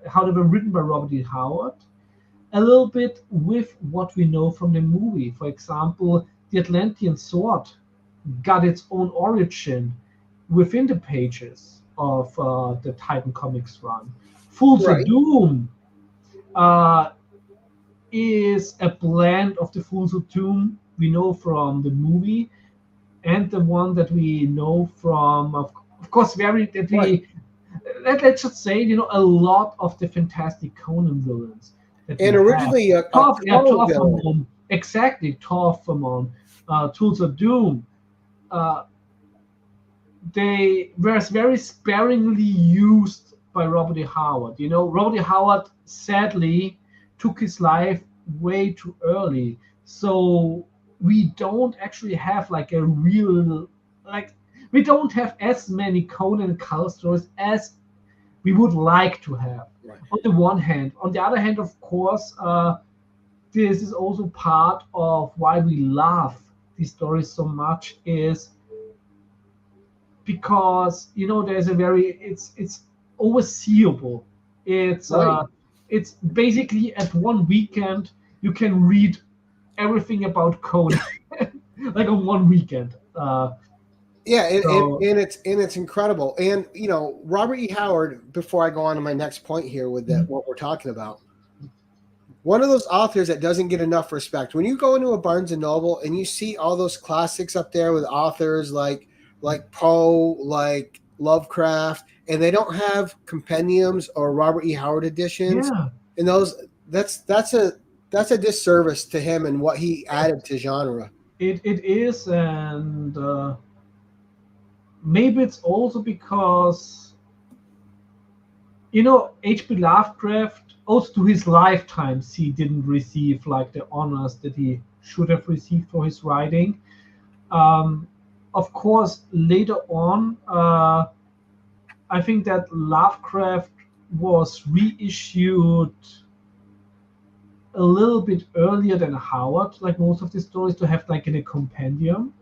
how they were written by Robert E. Howard, a little bit with what we know from the movie. For example, the Atlantean sword got its own origin within the pages of the Titan Comics run. Fools of Doom is a blend of the Fools of Doom we know from the movie and the one that we know from, of course, let's just say, a lot of the fantastic Conan villains. And originally a Torfamon, exactly, Torfamon, Tools of Doom. They were very sparingly used by Robert E. Howard. Robert E. Howard sadly took his life way too early, so we don't actually have like a real, we don't have as many Conan Cull stories as we would like to have. On the one hand. On the other hand, of course, this is also part of why we love these stories so much, is because there's it's overseeable. It's basically at one weekend you can read everything about Conan like on one weekend. And it's incredible. And Robert E. Howard, before I go on to my next point here with what we're talking about, one of those authors that doesn't get enough respect. When you go into a Barnes and Noble and you see all those classics up there with authors like Poe, like Lovecraft, and they don't have compendiums or Robert E. Howard editions, and that's a disservice to him and what he added to genre. It is, and maybe it's also because H.P. Lovecraft, also to his lifetimes, he didn't receive like the honors that he should have received for his writing. Of course, later on, I think that Lovecraft was reissued a little bit earlier than Howard, like most of the stories, to have like in a compendium.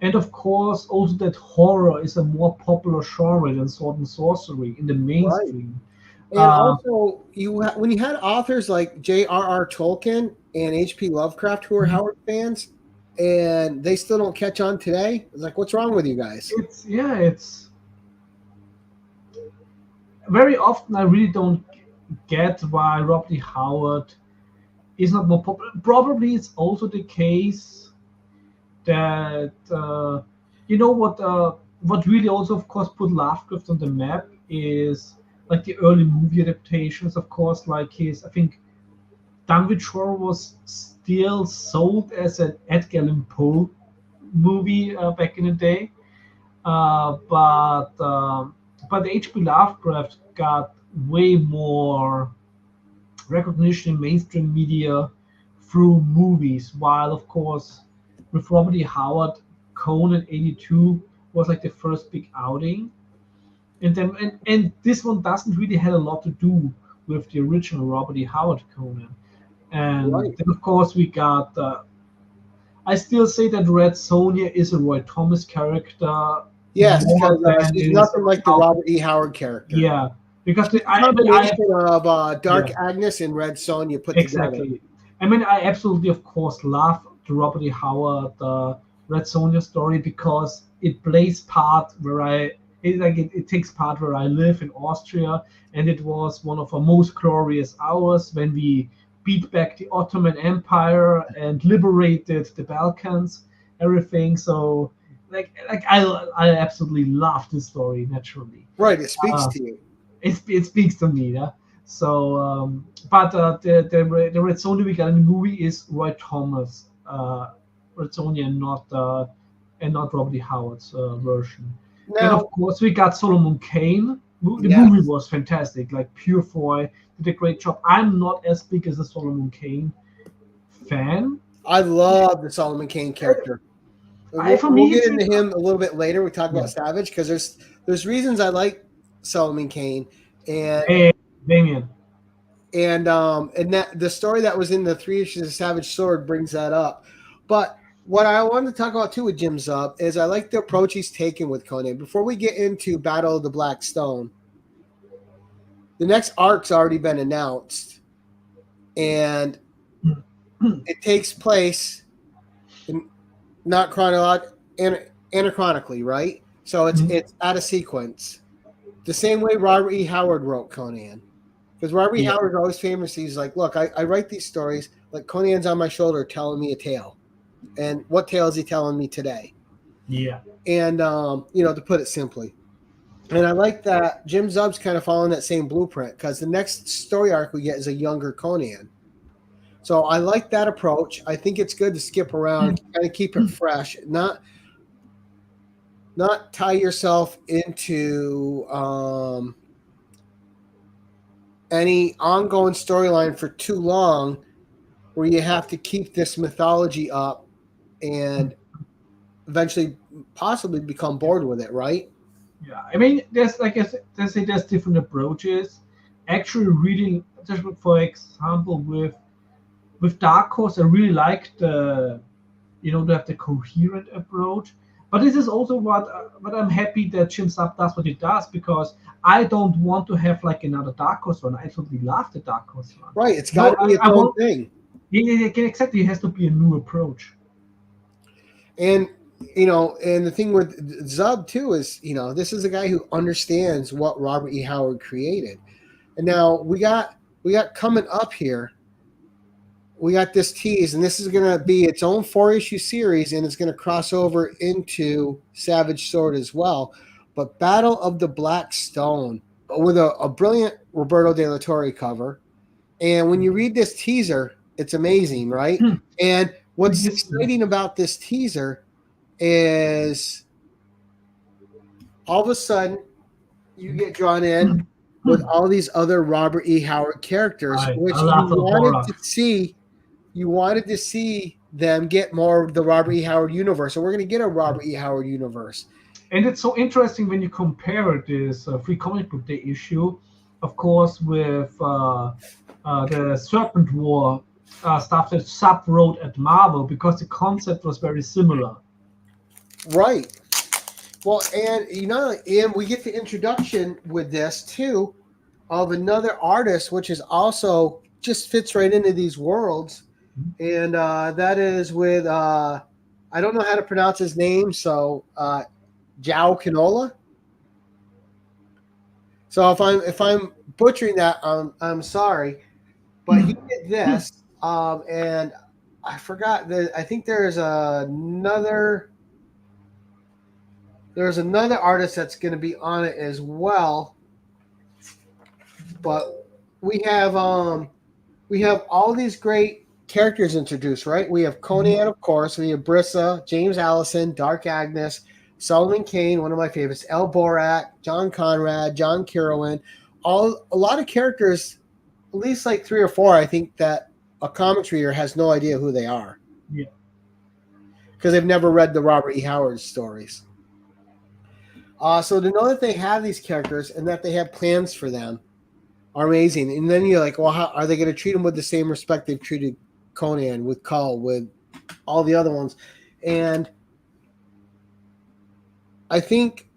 And of course, also that horror is a more popular genre than sword and sorcery in the mainstream. And also, when you had authors like J.R.R. Tolkien and H.P. Lovecraft who are Howard fans, and they still don't catch on today, it's like, what's wrong with you guys? It's very often I really don't get why Robert E. Howard is not more popular. Probably it's also the case that what really also, of course, put Lovecraft on the map is like the early movie adaptations. Of course, like I think Dunwich Horror was still sold as an Edgar Allan Poe movie back in the day, but H.P. Lovecraft got way more recognition in mainstream media through movies, while of course with Robert E. Howard, Conan '82 was like the first big outing, and this one doesn't really have a lot to do with the original Robert E. Howard Conan. And then of course we got I still say that Red Sonja is a Roy Thomas character. Yes, because she's nothing like the Robert E. Howard character. Yeah, because the combination of Dark Agnes and Red Sonja put together. I mean, I absolutely, of course, love the Robert E. Howard Red Sonja story because it plays part where it takes part where I live in Austria, and it was one of our most glorious hours when we beat back the Ottoman Empire and liberated the Balkans, everything. So I absolutely love this story naturally. Right, it speaks to you. It speaks to me, yeah. So, but the Red Sonja we got in the movie is Roy Thomas, Red Sonja, and not Robert E. Howard's version. And of course we got Solomon Kane. The movie was fantastic. Like Purefoy did a great job. I'm not as big as a Solomon Kane fan. I love the Solomon Kane character. We'll get into him a little bit later. We talk about Savage because there's reasons I like Solomon Kane. And hey, Damien, that the story that was in the 3 issues of Savage Sword brings that up. But what I wanted to talk about too with Jim Zub is I like the approach he's taken with Conan. Before we get into Battle of the Black Stone, the next arc's already been announced, and it takes place in not anachronically, right? So it's out of sequence. The same way Robert E. Howard wrote Conan. Because Robert E. Howard always famous, he's like, look, I write these stories, like Conan's on my shoulder telling me a tale. And what tale is he telling me today? Yeah. And, to put it simply. And I like that Jim Zub's kind of following that same blueprint because the next story arc we get is a younger Conan. So I like that approach. I think it's good to skip around, kind of keep it fresh, not tie yourself into any ongoing storyline for too long where you have to keep this mythology up and eventually possibly become bored with it, right? Yeah, I mean, there's different approaches. Actually, reading, just for example, with Dark Horse, I really like to have the coherent approach. But this is also what I'm happy that Jim Zub does what he does, because I don't want to have like another Dark Horse run. I totally love the Dark Horse run. Right, it's got to be its own thing. Yeah, exactly. It has to be a new approach. And and the thing with Zub too is, this is a guy who understands what Robert E. Howard created. And now we got coming up here, we got this tease, and this is going to be its own 4-issue series, and it's going to cross over into Savage Sword as well. But Battle of the Black Stone with a brilliant Roberto De La Torre cover. And when you read this teaser, it's amazing, right? And what's exciting about this teaser is all of a sudden you get drawn in with all these other Robert E. Howard characters, which you wanted to see them get more of the Robert E. Howard universe. So we're going to get a Robert E. Howard universe. And it's so interesting when you compare this Free Comic Book Day issue, of course, with the Serpent War stuff that Zub wrote at Marvel, because the concept was very similar. Right. Well, and we get the introduction with this too of another artist, which is also just fits right into these worlds, and that is with I don't know how to pronounce his name, so João Canola. So if I'm butchering that, I'm sorry, but he did this, and I forgot that. I think there's another artist that's going to be on it as well. But we have all these great characters introduced, right? We have Conan, of course. We have Brissa, James Allison, Dark Agnes, Solomon Kane, one of my favorites, El Borak, John Conrad, John Kirwan. A lot of characters, at least like 3 or 4, I think, that a comics reader has no idea who they are. Yeah. Because they've never read the Robert E. Howard stories. So to know that they have these characters and that they have plans for them are amazing. And then you're like, well, how are they going to treat them with the same respect they've treated Conan, with Kull, with all the other ones? And I think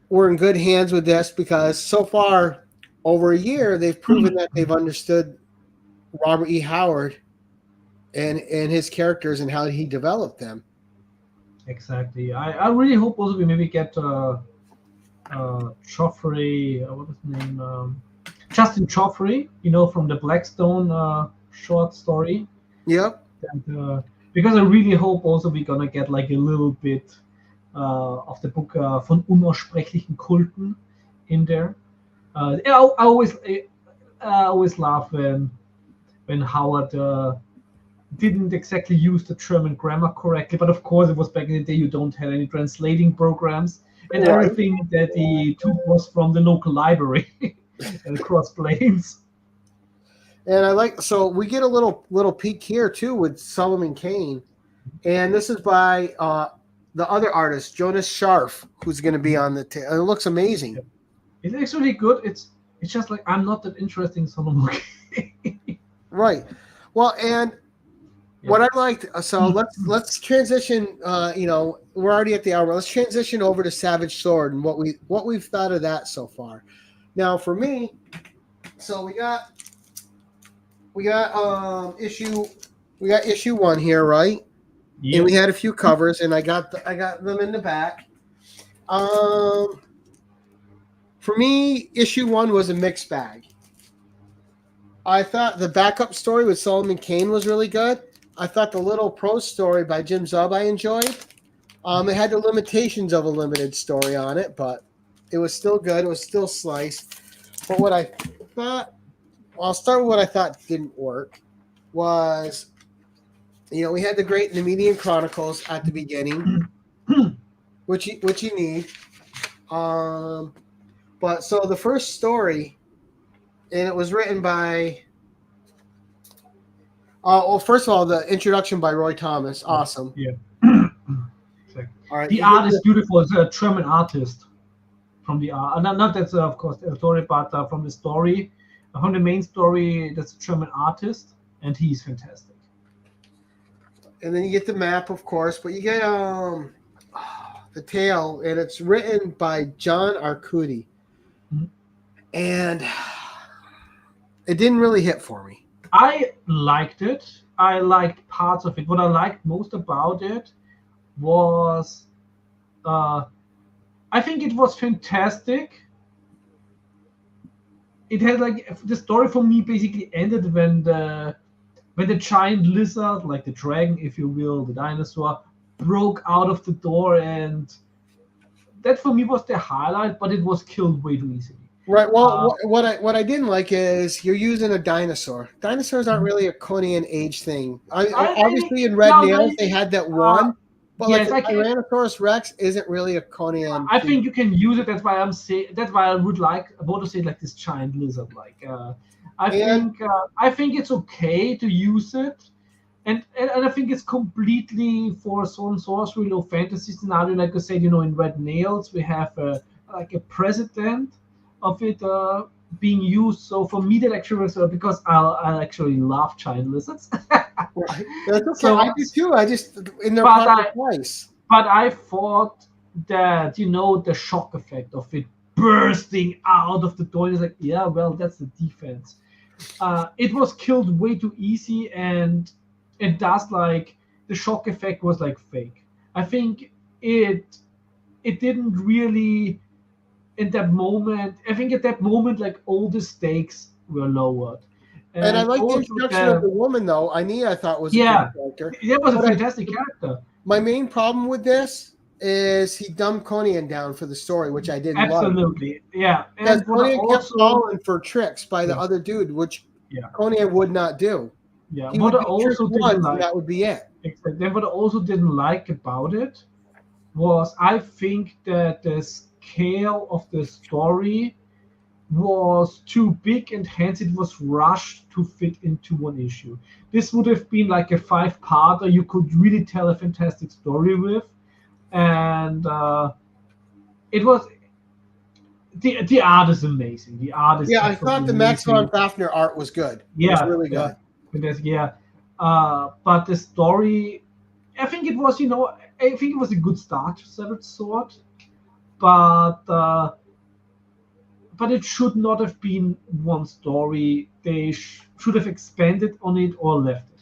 we're in good hands with this, because so far, over a year, they've proven that they've understood Robert E. Howard and his characters and how he developed them. Exactly. I really hope also we maybe get Joffrey, what was his name? Justin Joffrey, from the Blackstone short story. Yep. And, because I really hope also we're gonna get like a little bit of the book von unaussprechlichen Kulten in there. I always laugh when Howard didn't exactly use the German grammar correctly, but of course it was back in the day. You don't have any translating programs, and everything that he took was from the local library and across planes. And so we get a little peek here too with Solomon Kane, and this is by the other artist Jonas Scharf, who's going to be on and it looks amazing. It looks really good. It's just like I'm not that interested in Solomon Kane. Right. Well, and what I liked, so let's transition. We're already at the hour. Let's transition over to Savage Sword and what we've thought of that so far. Now, for me, so we got issue 1 here, right? Yep. And we had a few covers, and I got them in the back. For me, issue 1 was a mixed bag. I thought the backup story with Solomon Kane was really good. I thought the little prose story by Jimzub I enjoyed. It had the limitations of a limited story on it, but it was still good. It was still sliced. But what I thought, I'll start with what I thought didn't work, was, we had the Great and the Median Chronicles at the beginning, which you need. But so the first story, and it was written by, first of all, the introduction by Roy Thomas. Awesome. Yeah. All right. The art is beautiful. It's a German artist from the art. Not that's, of course, the story, but from the story, from the main story, that's a German artist, and he's fantastic. And then you get the map, of course, but you get the tale, and it's written by John Arcudi. Mm-hmm. And it didn't really hit for me. I liked it. I liked parts of it. What I liked most about it was, I think it was fantastic. It had the story for me basically ended when the giant lizard, like the dragon, if you will, the dinosaur, broke out of the door, and that for me was the highlight. But it was killed way too easily. Right. Well, what I didn't like is you're using a dinosaur. Dinosaurs aren't really a Conan age thing. Obviously, in Red Nails they had that one, but yes, like Tyrannosaurus Rex isn't really a Conan. I think you can use it. That's why I'm saying. That's why I would about to say like this giant lizard. I think it's okay to use it, and I think it's completely for some sorcery or fantasy scenario. Like I said, in Red Nails we have a precedent of it being used. So for me, that actually works because I actually love giant lizards. Right. That's okay. So, I do too. I just in their proper place. But I thought that the shock effect of it bursting out of the door is yeah, well, that's the defense. It was killed way too easy, and it does the shock effect was fake. I think it didn't really. In that moment, I think at that moment, all the stakes were lowered. And I like the introduction of the woman, though. I thought was a good character. That was a fantastic character. My main problem with this is he dumbed Conan down for the story, which I didn't love. Absolutely, yeah. Because Conan kept falling for tricks by the other dude, which Conan would not do. Yeah, he would also didn't like, that would be it. Then what I also didn't like about it was I think that the scale of the story was too big, and hence it was rushed to fit into one issue. This would have been a 5-parter you could really tell a fantastic story with, and it was the art is amazing. The art is I thought the Max von Fafner art was good. Yeah, it was really good. But the story, I think it was I think it was a good start to Savage Sword. But it should not have been one story. They should have expanded on it or left it.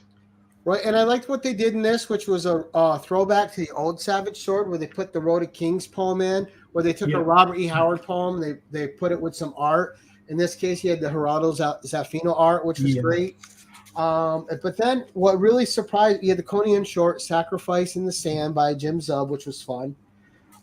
Right, and I liked what they did in this, which was a throwback to the old Savage Sword, where they put the Road of Kings poem in, where they took a Robert E. Howard poem, they put it with some art. In this case, you had the Gerardo Zaffino art, which was great. But then what really surprised, you had the Conan short, Sacrifice in the Sand by Jimzub, which was fun.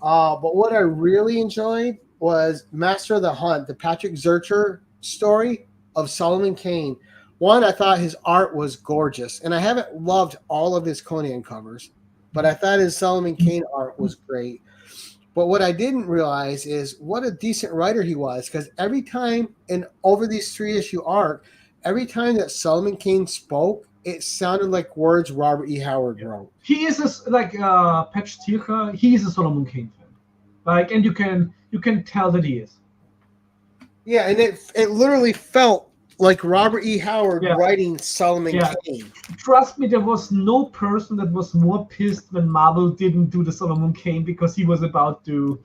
But what I really enjoyed was Master of the Hunt, the Patrick Zurcher story of Solomon Kane. One, I thought his art was gorgeous, and I haven't loved all of his Conan covers, but I thought his Solomon Kane art was great. But what I didn't realize is what a decent writer he was, because every time, and over these 3-issue arc, every time that Solomon Kane spoke, it sounded like words Robert E. Howard wrote. He is Patch Tircha. He is a Solomon Kane fan, and you can tell that he is. Yeah, and it literally felt like Robert E. Howard writing Solomon Kane. Trust me, there was no person that was more pissed when Marvel didn't do the Solomon Kane, because it was about to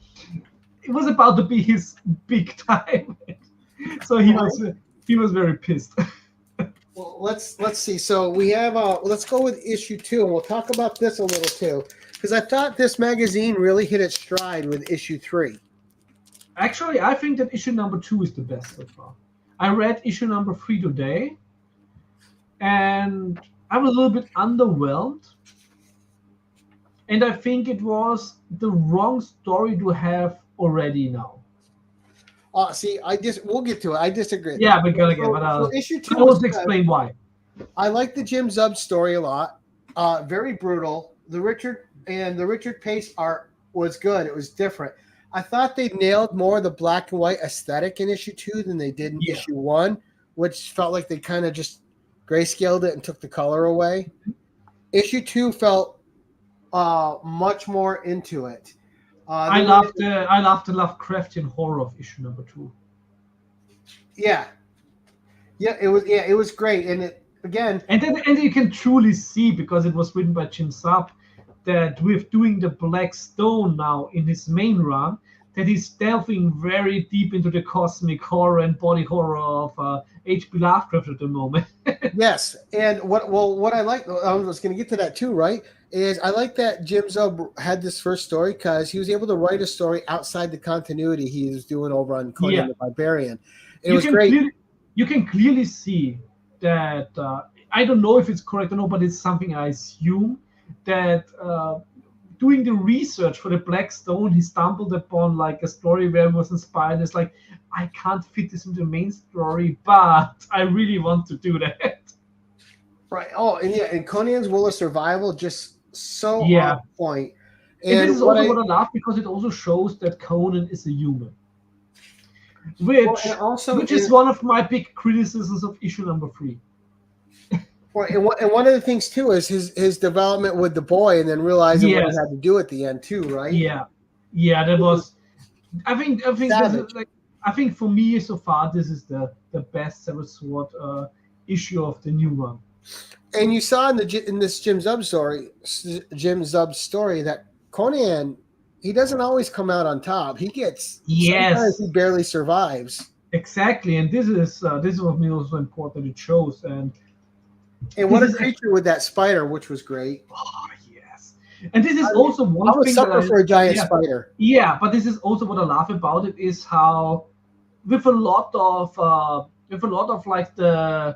be his big time. So he was very pissed. Well, let's see. So we have let's go with issue 2, and we'll talk about this a little too, because I thought this magazine really hit its stride with issue 3. Actually, I think that issue number 2 is the best so far. I read issue number 3 today, and I was a little bit underwhelmed. And I think it was the wrong story to have already now. See, we'll get to it. I disagree. Yeah, but issue 2. I will explain why. I like the Jim Zub story a lot. Very brutal. The Richard Pace art was good. It was different. I thought they nailed more of the black and white aesthetic in issue 2 than they did in issue 1, which felt like they kind of just grayscaled it and took the color away. Issue 2 felt much more into it. I loved the Lovecraftian horror of issue number 2. Yeah, it was great, and it again. And then you can truly see, because it was written by Jim Zub, that with doing the Black Stone now in his main run, that he's delving very deep into the cosmic horror and body horror of H.P. Lovecraft at the moment. Yes, and what I like, I was going to get to that too, right? Is I like that Jim Zub had this first story because he was able to write a story outside the continuity he was doing over on Conan the Barbarian. It was great. You can clearly see that. I don't know if it's correct or not, but it's something I assume that doing the research for the Black Stone, he stumbled upon like a story where he was inspired. It's like, I can't fit this into the main story, but I really want to do that. Right. Oh, and Conan's Will of Survival just so on point. And this is also what I love, because it also shows that Conan is a human, which is one of my big criticisms of issue number 3. Right, and one of the things too is his development with the boy, and then realizing what he had to do at the end too, right? Yeah, that was. I think I think for me so far this is the best Severed Sword issue of the new one. And you saw in this Jim Zub story that Conan, he doesn't always come out on top. He gets sometimes he barely survives. Exactly, and this is what me also important. It shows and what a creature with that spider, which was great. Oh yes, and this is also one thing. I'm a sucker for a giant spider. Yeah, but this is also what I love about it, is how with a lot of like the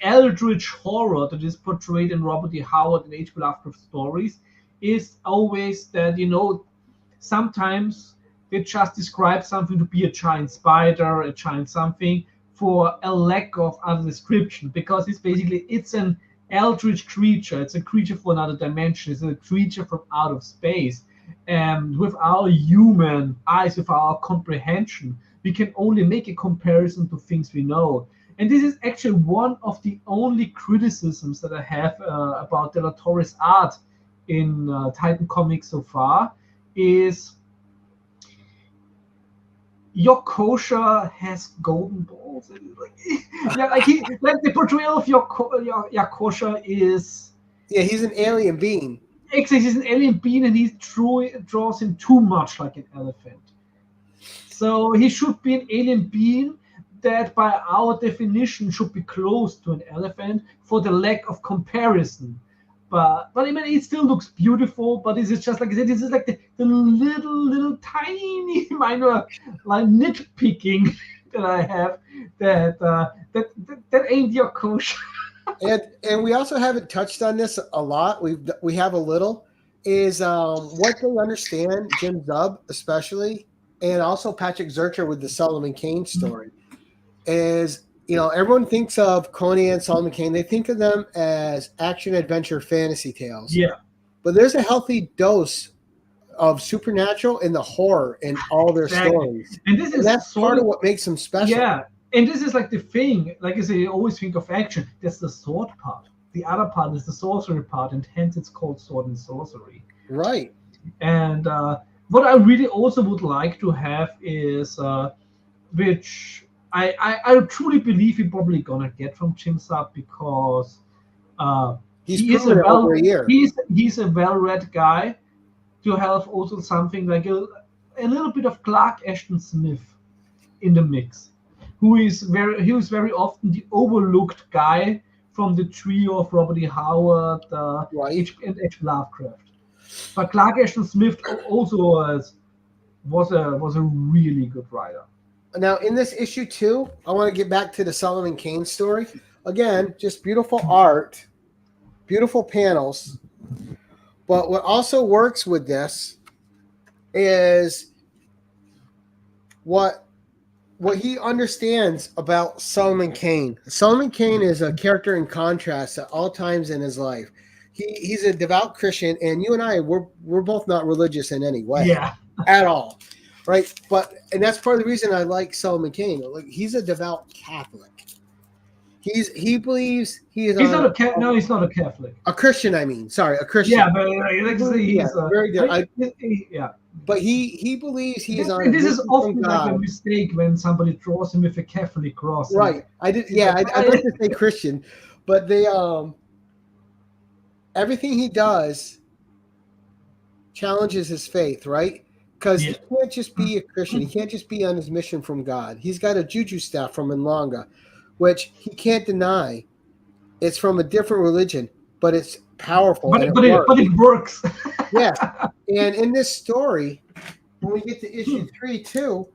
eldritch horror that is portrayed in Robert E. Howard and H.P. Lovecraft stories is always that, sometimes they just describe something to be a giant spider, a giant something, for a lack of other description, because it's an eldritch creature. It's a creature for another dimension. It's a creature from out of space. And with our human eyes, with our comprehension, we can only make a comparison to things we know. And this is actually one of the only criticisms that I have about De La Torre's art in Titan Comics so far, is Yakosha has golden balls. Like the portrayal of Yakosha is. Yeah, he's an alien being. Exactly, he's an alien being, and he draws him too much like an elephant. So he should be an alien being that, by our definition, should be close to an elephant for the lack of comparison. But I mean, it still looks beautiful. But this is just like I said, this is like the little tiny minor like nitpicking that I have that ain't your kosher. And we also haven't touched on this a lot. We have a little is what they understand, Jim Zub especially, and also Patrick Zurcher with the Solomon Kane story, is everyone thinks of Conan and Solomon Kane. They think of them as action adventure fantasy tales. Yeah, but there's a healthy dose of supernatural in the horror in all their stories, and that's part of what makes them special. Yeah. And this is like the thing, like I say, you always think of action. That's the sword part. The other part is the sorcery part, and hence it's called sword and sorcery. Right. And what I really also would like to have is, which I truly believe he's probably gonna get from jimzub because he's a well-read guy to have also something like a little bit of Clark Ashton Smith in the mix, who is very often the overlooked guy from the trio of Robert E. Howard and H. Lovecraft. But Clark Ashton Smith also was a really good writer. Now, in this issue too, I want to get back to the Solomon Kane story. Again, just beautiful art, beautiful panels. But what also works with this is what he understands about Solomon Kane. Solomon Kane is a character in contrast at all times in his life. He's a devout Christian, and you and I, we're both not religious in any way, at all, right? And that's part of the reason I like Solomon Kane. Like, he's a devout Catholic. He believes he is. He's not a Catholic. No, he's not a Catholic. A Christian, I mean. Sorry, a Christian. Yeah, but he's very good. Yeah. But he believes he is on. This is often like a mistake when somebody draws him with a Catholic cross. Right. I did. Yeah, I'd like to say Christian, but they everything he does challenges his faith, right? Because he can't just be a Christian. He can't just be on his mission from God. He's got a juju staff from Inlanga, which he can't deny. It's from a different religion, but it's powerful. But it works. Yeah. And in this story, when we get to issue 3 too,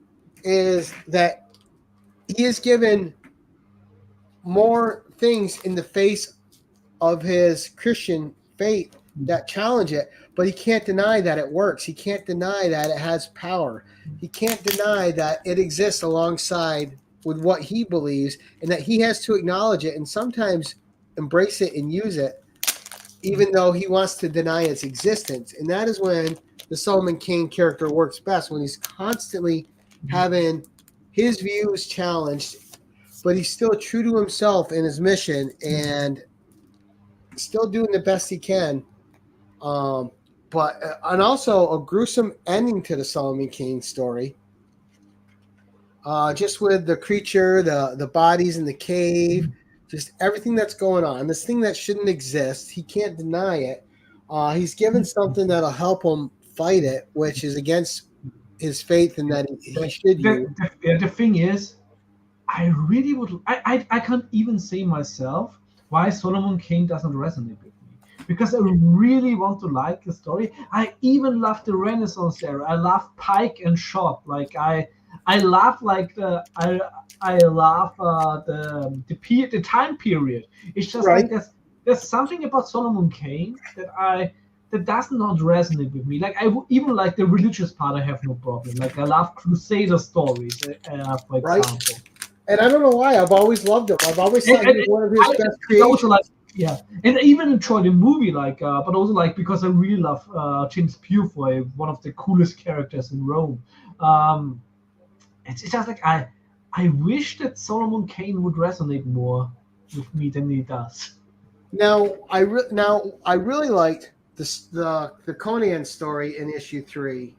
is that he is given more things in the face of his Christian faith that challenge it, but he can't deny that it works. He can't deny that it has power. He can't deny that it exists alongside with what he believes, and that he has to acknowledge it and sometimes embrace it and use it, even though he wants to deny its existence. And that is when the Solomon Kane character works best, when he's constantly having his views challenged, but he's still true to himself and his mission and still doing the best he can. And also a gruesome ending to the Solomon Kane story. Just with the creature, the bodies in the cave, just everything that's going on. This thing that shouldn't exist, he can't deny it. He's given something that'll help him fight it, which is against his faith and that he should use. The thing is, I really would. I can't even say myself why Solomon Kane doesn't resonate with me, because I really want to like the story. I even love the Renaissance era. I love Pike and Shot. Like I love like the time period. It's just like there's something about Solomon Kane that does not resonate with me. Like I even like the religious part. I have no problem. Like I love Crusader stories, for example. And I don't know why. I've always loved him. I've always thought he was one of his best creations. And I even enjoy the movie, but also because I really love James Purefoy, one of the coolest characters in Rome. It's just like I wish that Solomon Kane would resonate more with me than he does. Now I really liked the Conan story in issue 3,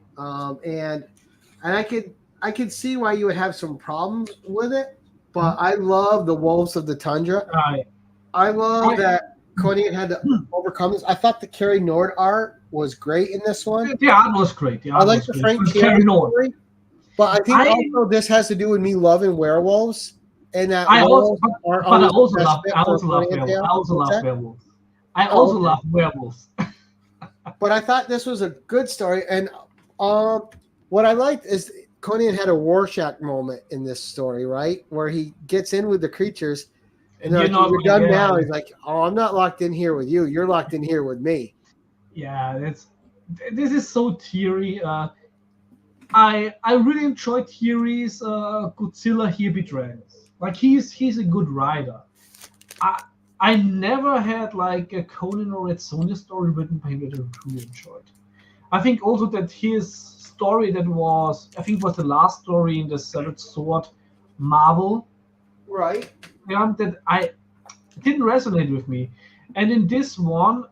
and I could see why you would have some problems with it, but I love the Wolves of the Tundra. I love that Conan had to overcome this. I thought the Carrie Nord art was great in this one. The art was great. I like the Frank Carrie story, but I think also this has to do with me loving werewolves, and that I also love werewolves. I also love werewolves. But I thought this was a good story, and what I liked is Conan had a Rorschach moment in this story, right? Where he gets in with the creatures, and they're like, "You're done now." He's like, "Oh, I'm not locked in here with you. You're locked in here with me." Yeah, this is so Thierry. I really enjoy Thierry's Godzilla Here Be Dragons. Like he's a good writer. I never had like a Conan or Red Sonja story written by him that I truly enjoyed. I think also that his story was the last story in the Savage Sword Marvel. Right. That it didn't resonate with me. And in this one,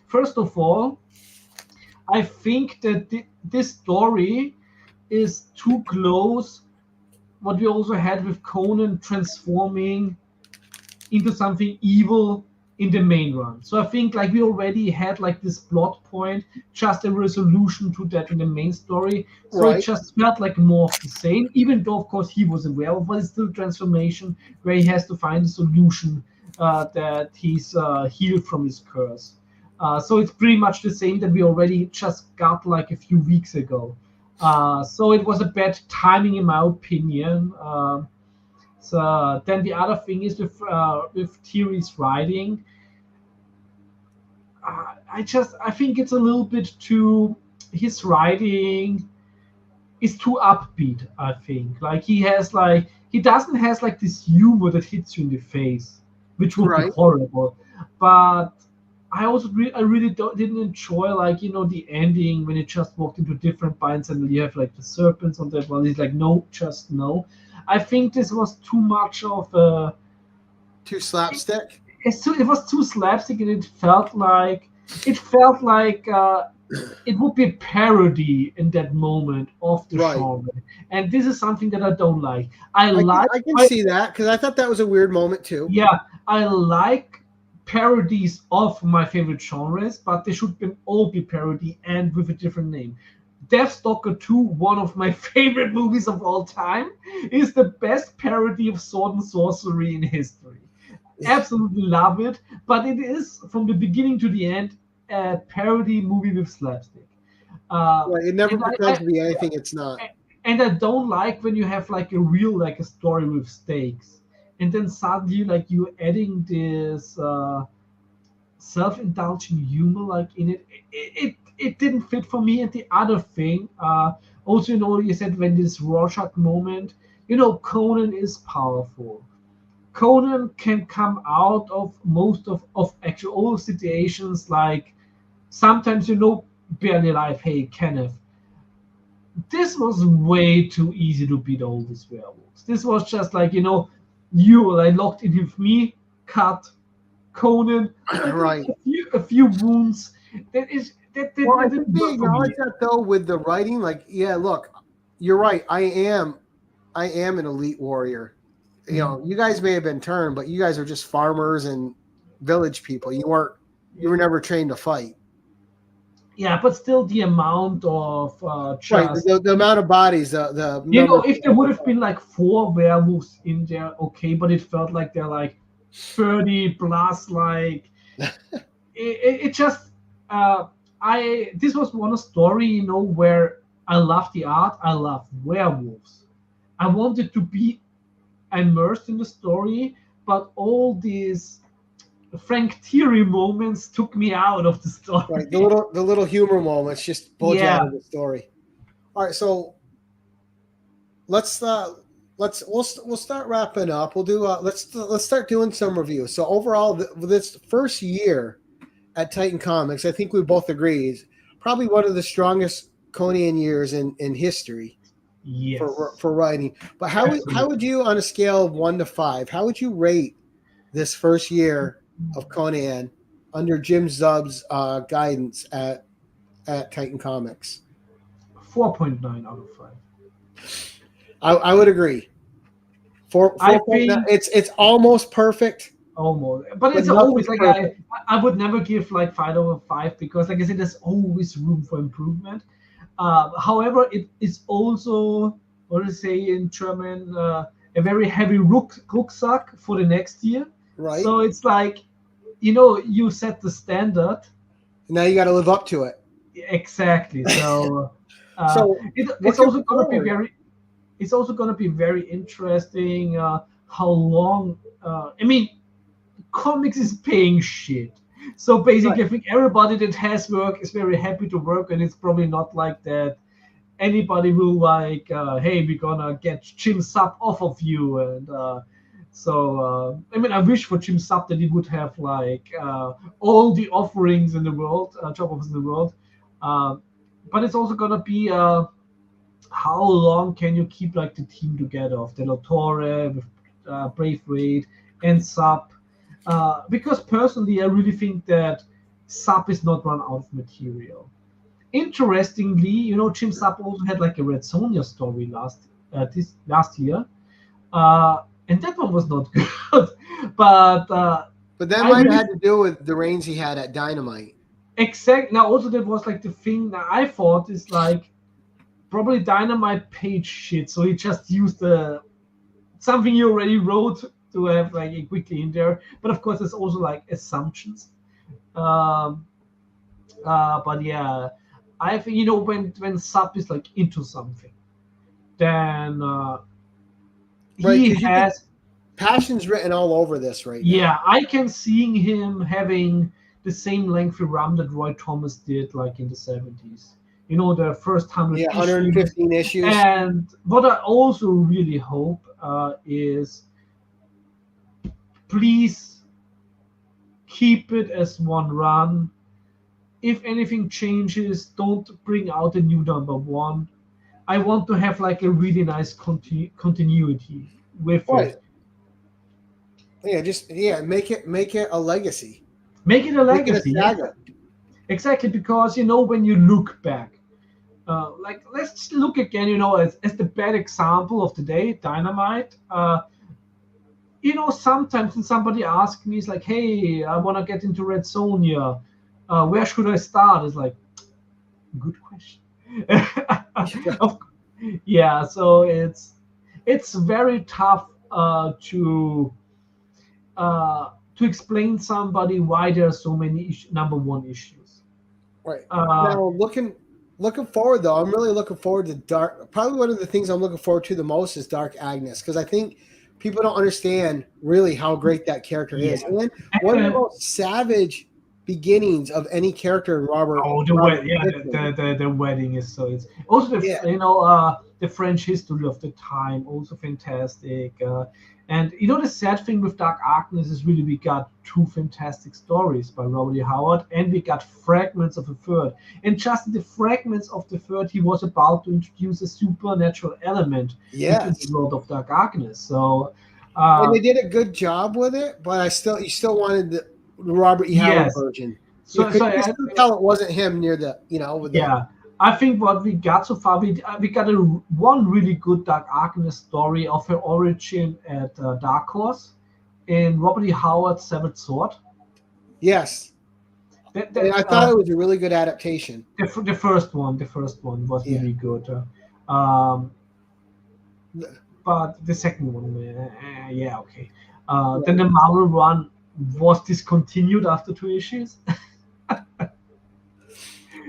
first of all, I think that this story is too close what we also had with Conan transforming into something evil in the main run. So I think like we already had like this plot point, just a resolution to that in the main story. So it just felt like more of the same, even though of course he was aware of, but it's still transformation where he has to find a solution that he's healed from his curse. So it's pretty much the same that we already just got like a few weeks ago. So it was a bad timing in my opinion. So then the other thing is with Thierry's writing. I think it's a little bit too. His writing is too upbeat. I think like he doesn't has like this humor that hits you in the face, which would be horrible. But I also really didn't enjoy like the ending when it just walked into different binds and you have like the serpents on that one. He's like no, just no. I think this was too much of a too slapstick. It was too slapstick, and it felt like it would be a parody in that moment of the genre, and this is something that I don't like. I can see that because I thought that was a weird moment too. Yeah, I like parodies of my favorite genres, but they should all be parody and with a different name. Deathstalker 2, one of my favorite movies of all time, is the best parody of sword and sorcery in history. Absolutely love it, but it is from the beginning to the end a parody movie with slapstick. It never pretends to be anything it's not. And I don't like when you have like a story with stakes, and then suddenly like you're adding this self-indulging humor like in it. It didn't fit for me. And the other thing, also you said when this Rorschach moment, Conan is powerful. Conan can come out of most of actual all situations, like sometimes barely alive. Hey Kenneth, this was way too easy to beat all these werewolves. This was just like you were like locked in with me, cut Conan, a few wounds. I think they acknowledge that though with the writing. Like, yeah, look, you're right. I am an elite warrior. You guys may have been turned, but you guys are just farmers and village people. You were never trained to fight. Yeah, but still the amount of the amount of bodies, the if there would have been like 4 werewolves in there, okay, but it felt like they're like 30 plus, like it just this was one story, where I love the art, I love werewolves. I wanted to be immersed in the story, but all these Frank Thierry moments took me out of the story. Right, the little humor moments just pulled you out of the story. All right, so we'll start wrapping up. We'll do let's start doing some reviews. So overall, this first year at Titan Comics, I think we both agree is probably one of the strongest Conan years in history. Yes. For writing. But how would you, on a scale of 1 to 5, how would you rate this first year of Conan under Jim Zub's guidance at Titan Comics? 4.9 out of 5. I would agree. 4.9. It's almost perfect. Almost, but it's always like I would never give like 5 over 5 because, like I said, there's always room for improvement. However, it is also, what do you say in German, a very heavy rucksack for the next year. Right. So it's like, you set the standard. Now you got to live up to it. Exactly. So, it's also going to be very. It's also going to be very interesting how long. Comics is paying shit. So basically, I think everybody that has work is very happy to work, and it's probably not like that anybody will like, hey, we're gonna get jimzub off of you. And I wish for jimzub that he would have like all the offerings in the world, job offers in the world. But it's also gonna be how long can you keep like the team together of Del Torre with Braithwaite and Zub. Because personally, I really think that Zub is not run out of material. Interestingly, jimzub also had like a Red Sonja story this last year, and that one was not good. But that might have had to do with the reigns he had at Dynamite. Exactly. Now, also that was like the thing that I thought is like probably Dynamite page shit. So he just used something he already wrote to have like it quickly in there. But of course, there's also like assumptions. But yeah, I think when Zub is like into something, then he has passion's written all over this right now. Yeah, I can see him having the same lengthy run that Roy Thomas did like in the 70s. The first 115 issues. And what I also really hope is please keep it as one run. If anything changes, don't bring out a new number one. I want to have like a really nice continuity with it. Yeah, make it a legacy. Make it a legacy. Make it a saga. Exactly, because when you look back, let's look again, as the bad example of today, Dynamite. Sometimes when somebody asks me, it's like, hey, I want to get into Red Sonja. Where should I start? It's like, good question. Yeah, so it's very tough to explain somebody why there are so many number one issues. Right. Now, looking forward though, I'm really looking forward to Dark. Probably one of the things I'm looking forward to the most is Dark Agnes, because I think people don't understand really how great that character is, and one of the most savage beginnings of any character in Robert. Oh, the wedding is so. It's also the French history of the time, also fantastic. And the sad thing with Dark Agnes is really we got two fantastic stories by Robert E. Howard, and we got fragments of a third. And just in the fragments of the third, he was about to introduce a supernatural element into the world of Dark Agnes. So, and they did a good job with it, but you still wanted the Robert E. Howard version. So you could still tell it wasn't him near the I think what we got so far, we got one really good Dark Agnes story of her origin at Dark Horse in Robert E. Howard's Severed Sword. Yes. I thought it was a really good adaptation. The first one was really good. But the second one, okay. Then the Marvel one was discontinued after 2 issues.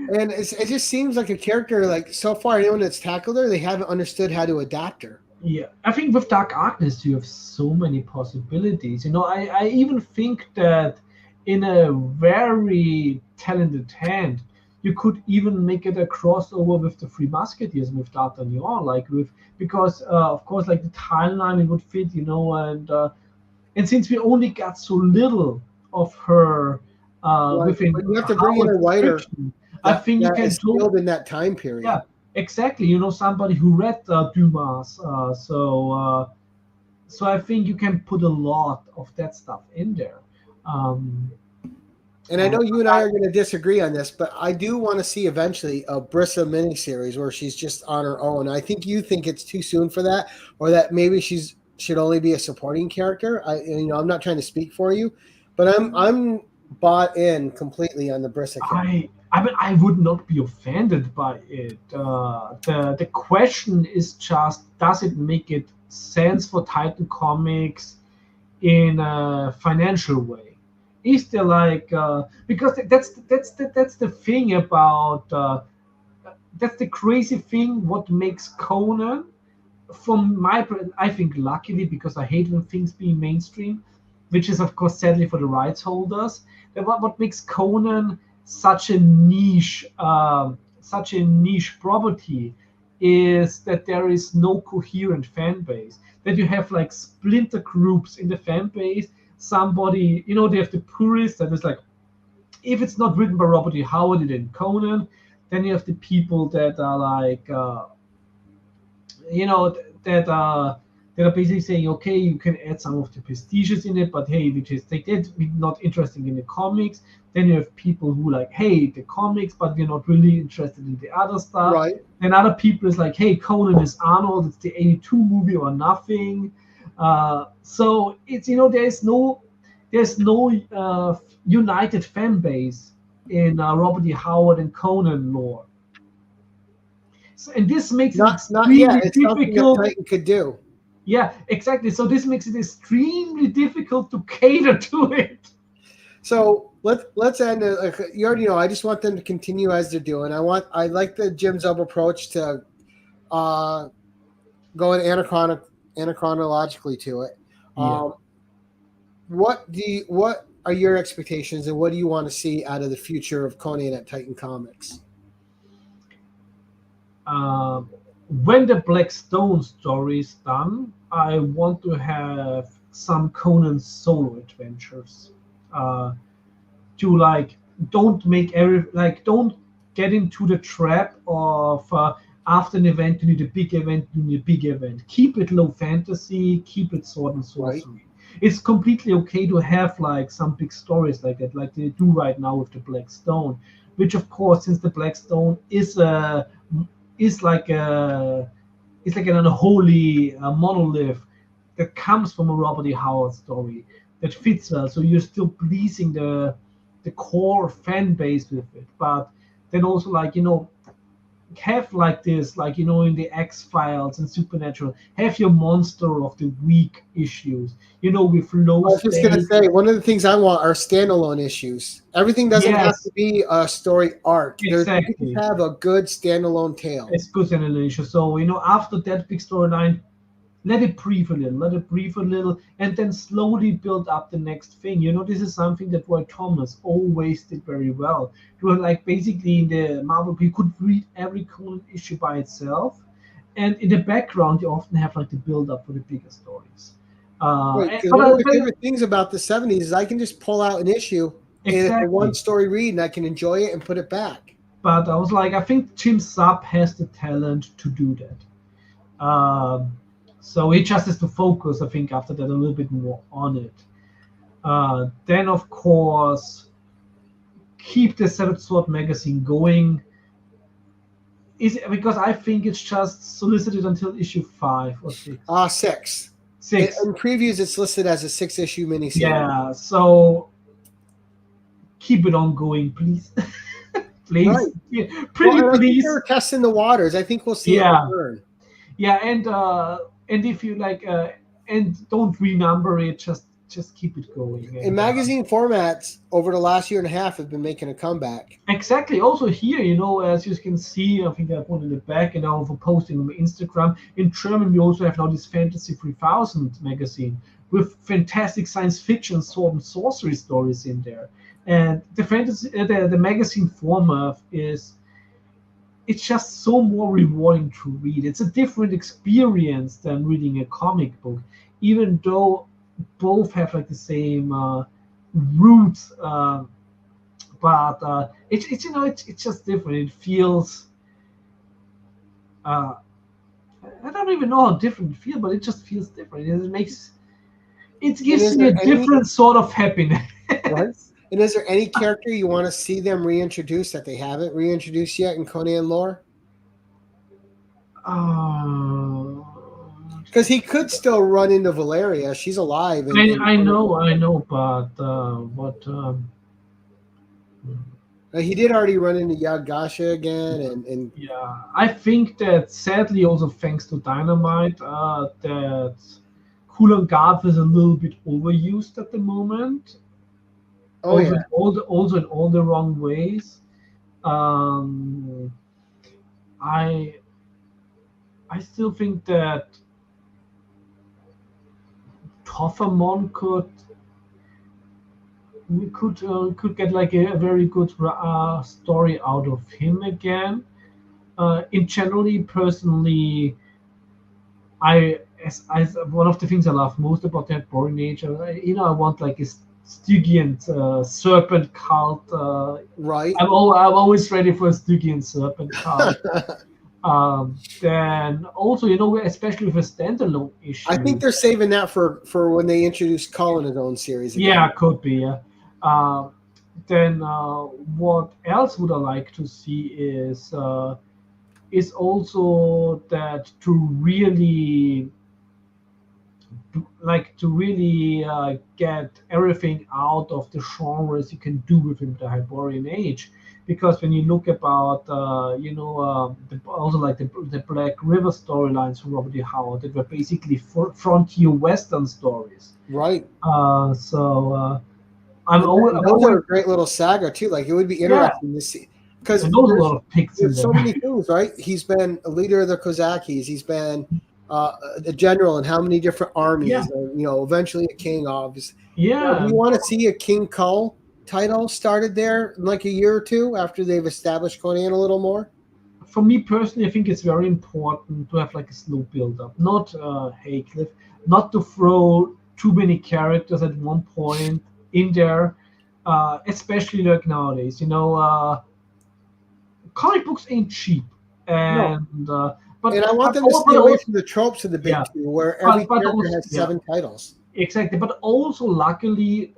And it just seems like a character, like so far, anyone that's tackled her, they haven't understood how to adapt her. Yeah, I think with Dark Agnes, you have so many possibilities. I even think that in a very talented hand, you could even make it a crossover with the Three Musketeers with D'Artagnan, because of course, like the timeline it would fit, and since we only got so little of her within, but you have to bring in a writer. I think you can do in that time period. Yeah, exactly. Somebody who read Dumas. So I think you can put a lot of that stuff in there. And I know you and I are going to disagree on this, but I do want to see eventually a Brissa miniseries where she's just on her own. I think you think it's too soon for that, or that maybe should only be a supporting character. I'm not trying to speak for you, but I'm bought in completely on the Brissa character. I would not be offended by it. The question is just, does it make it sense for Titan Comics in a financial way? Is there because that's the thing about that's the crazy thing. What makes Conan, I think luckily, because I hate when things being mainstream, which is of course sadly for the rights holders. What makes Conan such a niche property is that there is no coherent fan base. That you have like splinter groups in the fan base. Somebody, they have the purists that is like, if it's not written by Robert E. Howard and Conan, then you have the people that are like, that are basically saying, okay, you can add some of the prestiges in it, but hey, we just take that, we're not interested in the comics. Then you have people who like, hey, the comics, but we're not really interested in the other stuff. Right. And other people is like, hey, Conan is Arnold, it's the 82 movie or nothing. So it's, there's no united fan base in Robert E. Howard and Conan lore. So, and this makes it extremely difficult. Titan could do. Yeah, exactly. So this makes it extremely difficult to cater to it. So let's end. You already know. I just want them to continue as they're doing. I like the Jim Zub approach to going anachronologically to it. Yeah. What are your expectations, and what do you want to see out of the future of Conan at Titan Comics? When the Black Stone story is done, I want to have some Conan solo adventures. To like, don't get into the trap of after an event you need a big event, you need a big event. Keep it low fantasy, keep it sword and sorcery. Right. It's completely okay to have like some big stories like that, like they do right now with the Black Stone, which of course, since the Black Stone is like an unholy monolith that comes from a Robert E. Howard story that fits well. So you're still pleasing the core fan base with it, but then also have like this, in the X-Files and Supernatural, have your monster of the week issues, with low. I was just going to say, one of the things I want are standalone issues. Everything doesn't have to be a story arc. Exactly. You can have a good standalone tale. It's good standalone issue. So, after that big storyline, let it breathe a little, and then slowly build up the next thing. This is something that Roy Thomas always did very well. You were like, basically in the Marvel, you could read every Conan issue by itself, and in the background, you often have like the build up for the bigger stories. One of the favorite things about the 70s is I can just pull out an issue in a one story read, and I can enjoy it and put it back. But I was like, I think Jim Zub has the talent to do that. So he just has to focus, I think, after that a little bit more on it. Then, of course, keep the Seventh Sword magazine going. Because I think it's just solicited until issue 5 or 6. 6. 6. In previews, it's listed as a 6-issue miniseries. Yeah, so keep it on going, please. Please. Right. Yeah, please. They're testing the waters. I think we'll see it return. Yeah, and if you like, and don't renumber it, just keep it going. In magazine formats, over the last year and a half, have been making a comeback. Exactly. Also here, as you can see, I think I put in the back, and now for posting on Instagram. In German, we also have now this Fantasy 3000 magazine with fantastic science fiction, sword and sorcery stories in there. And the magazine format it's just so more rewarding to read. It's a different experience than reading a comic book, even though both have like the same roots. But it's just different. It feels. I don't even know how different it feels, but it just feels different. It gives me a different sort of happiness. Right? And is there any character you want to see them reintroduce that they haven't reintroduced yet in Conan lore? Because he could still run into Valeria. She's alive. I know, but he did already run into Yagasha again, and yeah, I think that sadly, also thanks to Dynamite, that Kulan Garth is a little bit overused at the moment. Also in all the wrong ways. I still think that Toffermon could get like a very good story out of him again. Personally, as one of the things I love most about that Boring Age, I want like a Stygian serpent cult. Right. I'm always ready for a Stygian serpent cult. Then also, especially with a standalone issue. I think they're saving that for when they introduce Conan his own series again. Yeah, could be. Yeah. Then what else would I like to see is also that to really get everything out of the genres you can do within the Hyborian Age, because when you look about also like the Black River storylines from Robert E. Howard, that were basically frontier Western stories. Right. Those are a great little saga too. Like, it would be interesting to see, because there's a lot of picks in there. So many things, right? He's been a leader of the Kozakis. He's been a general in how many different armies? Yeah. And, eventually a king, obviously. Yeah. Do you want to see a King Kull title started there in like a year or two after they've established Conan a little more? For me personally, I think it's very important to have like a slow build-up, not Cliff, not to throw too many characters at one point in there, especially like nowadays. Comic books ain't cheap, and and I want them to stay away from the tropes of the big two, where every character also, has 7 titles. Exactly, but also luckily,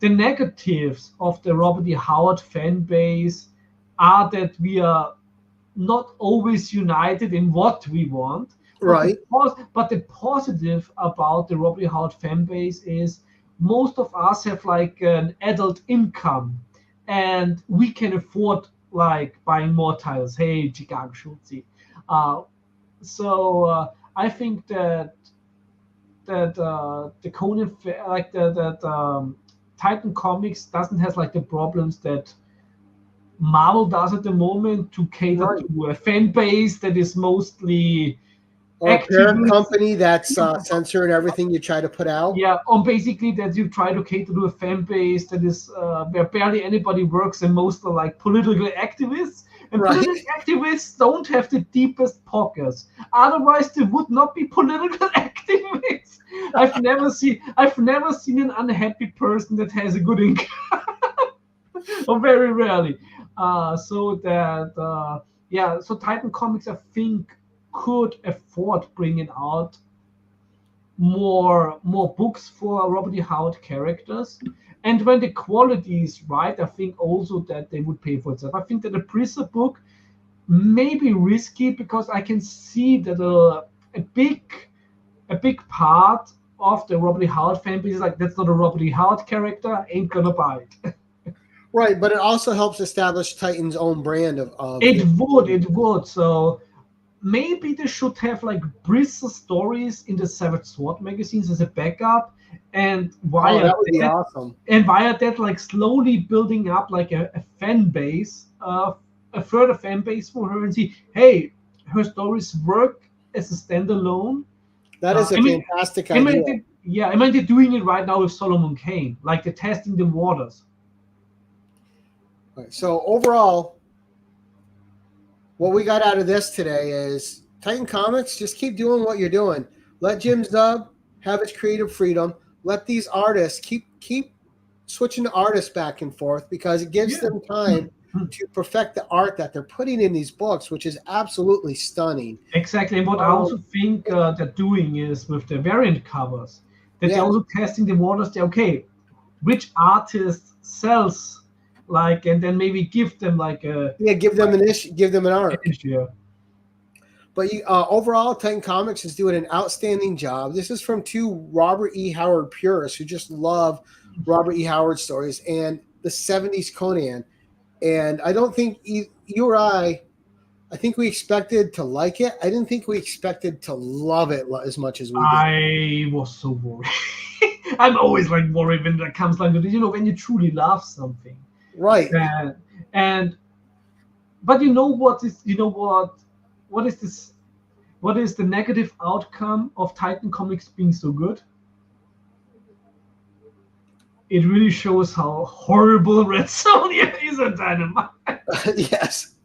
the negatives of the Robert E. Howard fan base are that we are not always united in what we want. Right. But the positive about the Robert E. Howard fan base is most of us have like an adult income, and we can afford like buying more titles. Hey, Chicago Schultzy. So I think that the Conan, like that Titan Comics doesn't have like the problems that Marvel does at the moment to cater to a fan base that is mostly a parent company that's censoring everything you try to put out. Yeah, basically that you try to cater to a fan base that is where barely anybody works, and most are like political activists. And political activists don't have the deepest pockets. Otherwise, they would not be political activists. I've never seen an unhappy person that has a good income, or very rarely. So Titan Comics, I think, could afford bringing out more books for Robert E. Howard characters. And when the quality is right, I think also that they would pay for itself. I think that a Prisoner book may be risky, because I can see that a big part of the Robert E. Howard fan base is like, that's not a Robert E. Howard character, ain't gonna buy it. Right, but it also helps establish Titan's own brand of It would. So maybe they should have like Prisoner stories in the Savage Sword magazines as a backup. And via that would be awesome. And via that, like slowly building up like a fan base, a further fan base for her, and see, hey, her stories work as a standalone. That is a fantastic idea. They're doing it right now with Solomon Kane, like they're testing the waters. Right, so overall, what we got out of this today is Titan Comics, just keep doing what you're doing. Let jimzub have its creative freedom. Let these artists keep switching the artists back and forth, because it gives them time to perfect the art that they're putting in these books, which is absolutely stunning. Exactly. And what I also think they're doing is with the variant covers, that they're also testing the waters. Okay, which artist sells, like, and then maybe give them like give them an art. Yeah. But overall, Titan Comics is doing an outstanding job. This is from 2 Robert E. Howard purists who just love Robert E. Howard stories and the 70s Conan. And I don't think you or I think we expected to like it. I didn't think we expected to love it as much as we did. I was so worried. I'm always like worried when it comes like this, when you truly love something. Right. But what is this? What is the negative outcome of Titan Comics being so good? It really shows how horrible Red Sonja is at Dynamite. Yes,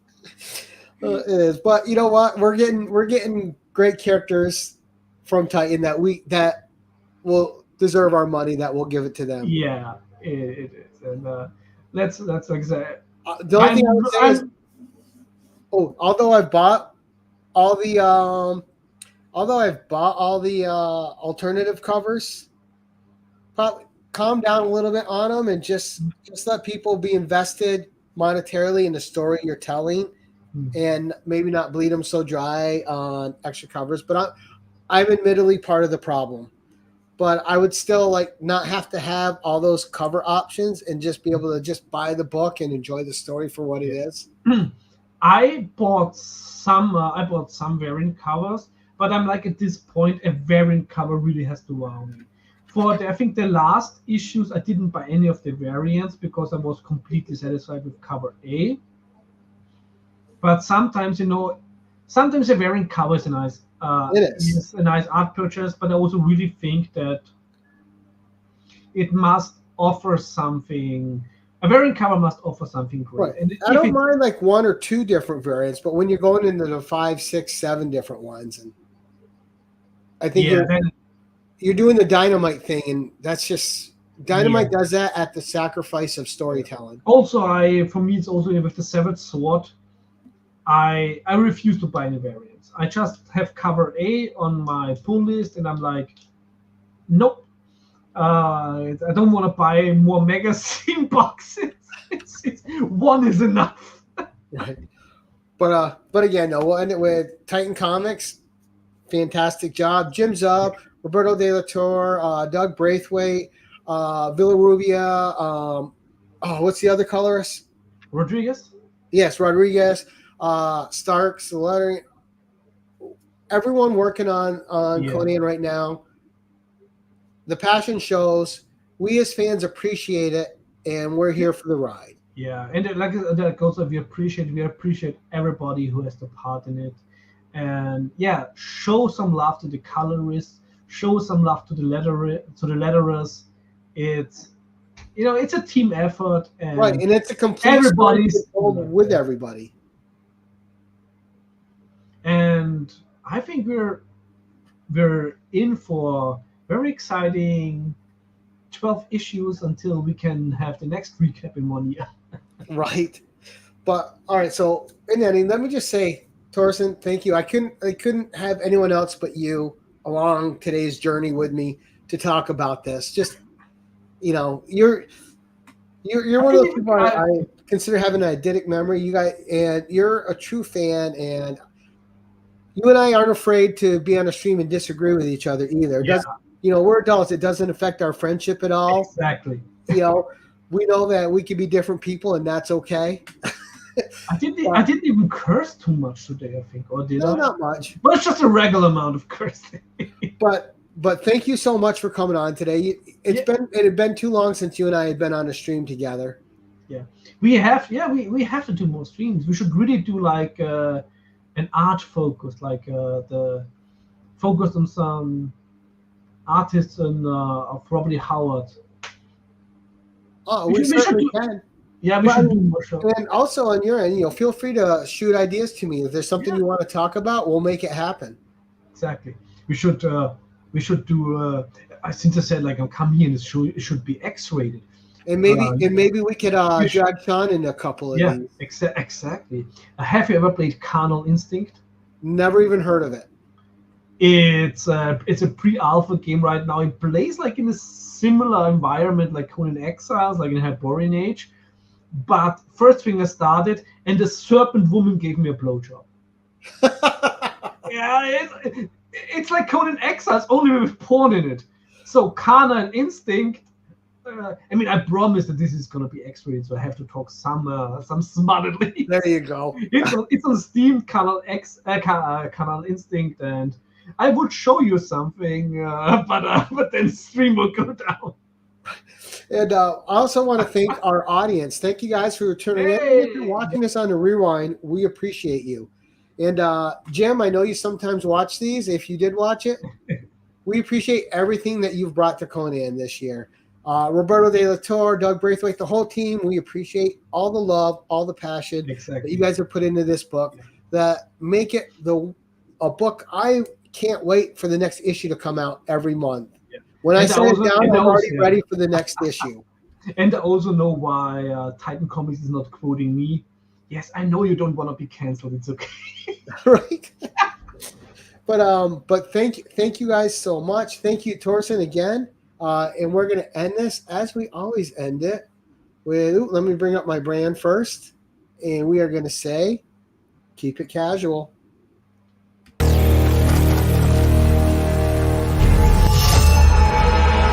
it is. But you know what? We're getting great characters from Titan that will deserve our money. That we'll give it to them. Yeah, it is, and that's exactly. The only thing I would say is, Oh, although I've bought all the alternative covers, probably calm down a little bit on them and just let people be invested monetarily in the story you're telling, and maybe not bleed them so dry on extra covers. But I'm admittedly part of the problem. But I would still like not have to have all those cover options and just be able to just buy the book and enjoy the story for what it is. I bought some variant covers, but I'm like at this point, a variant cover really has to wow me. I think the last issues, I didn't buy any of the variants because I was completely satisfied with cover A. But sometimes, a variant cover is a nice, is a nice art purchase. But I also really think that it must offer something. A variant cover must offer something great. Right. And I don't mind like one or two different variants, but when you're going into the 5, 6, 7 different ones, and I think you're doing the Dynamite thing, and that's just Dynamite does that at the sacrifice of storytelling. Also, for me, it's also with the Severed Sword. I refuse to buy any variants. I just have cover A on my pull list, and I'm like, nope. I don't want to buy more magazine boxes. One is enough. Right. But again, no, we'll end it with Titan Comics. Fantastic job. Jim Zub, Roberto De La Torre, Doug Braithwaite, Villarubia. What's the other colorist? Rodriguez? Yes, Rodriguez. Starks, the lettering. Everyone working on Conan right now. The passion shows. We as fans appreciate it, and we're here for the ride. Yeah, and like that goes, we appreciate everybody who has the part in it, and show some love to the colorists, show some love to the letterers. It's it's a team effort, and right, and it's a complete everybody's with everybody. And I think we're in for very exciting 12 issues until we can have the next recap in 1 year. Right. But all right, so in ending, let me just say, Torsten, thank you. I couldn't have anyone else but you along today's journey with me to talk about this. Just you're one of the people I consider having an eidetic memory. You guys, and you're a true fan, and you and I aren't afraid to be on a stream and disagree with each other either. We're adults. It doesn't affect our friendship at all. Exactly. We know that we can be different people, and that's okay. I didn't even curse too much today, I think, or did I? No, not much. But it's just a regular amount of cursing. But thank you so much for coming on today. It had been too long since you and I had been on a stream together. Yeah, we have to do more streams. We should really do like an art focus, like the focus on some artists of Robert Howard. Oh, we certainly can. Yeah, we should do more shows. And also on your end, feel free to shoot ideas to me. If there's something you want to talk about, we'll make it happen. Exactly. We should do. Since I said like I'm coming in, it should be X-rated. And maybe we could drag Sean in a couple of these. Exactly. Have you ever played Carnal Instinct? Never even heard of it. It's a pre-alpha game right now. It plays like in a similar environment like Conan Exiles, like in Barbarian Age. But first thing I started, and the serpent woman gave me a blowjob. It's like Conan Exiles, only with porn in it. So Carnal Instinct. I promise that this is gonna be X-rated, so I have to talk some smartly. There you go. It's on Steam, Carnal Instinct, and I would show you something, but then the stream will go down. And I also want to thank our audience. Thank you guys for tuning in. If you're watching this on the rewind, we appreciate you. And Jim, I know you sometimes watch these. If you did watch it, we appreciate everything that you've brought to Conan this year. Roberto De La Torre, Doug Braithwaite, the whole team, we appreciate all the love, all the passion that you guys have put into this book that make it a book I can't wait for the next issue to come out every month. Yeah. When I sit down, I'm already ready for the next issue. And I also know why Titan Comics is not quoting me. Yes, I know you don't want to be canceled. It's okay. Right. But thank you guys so much. Thank you, Torsten, again. And we're gonna end this as we always end it with. Let me bring up my brand first, and we are gonna say, keep it casual.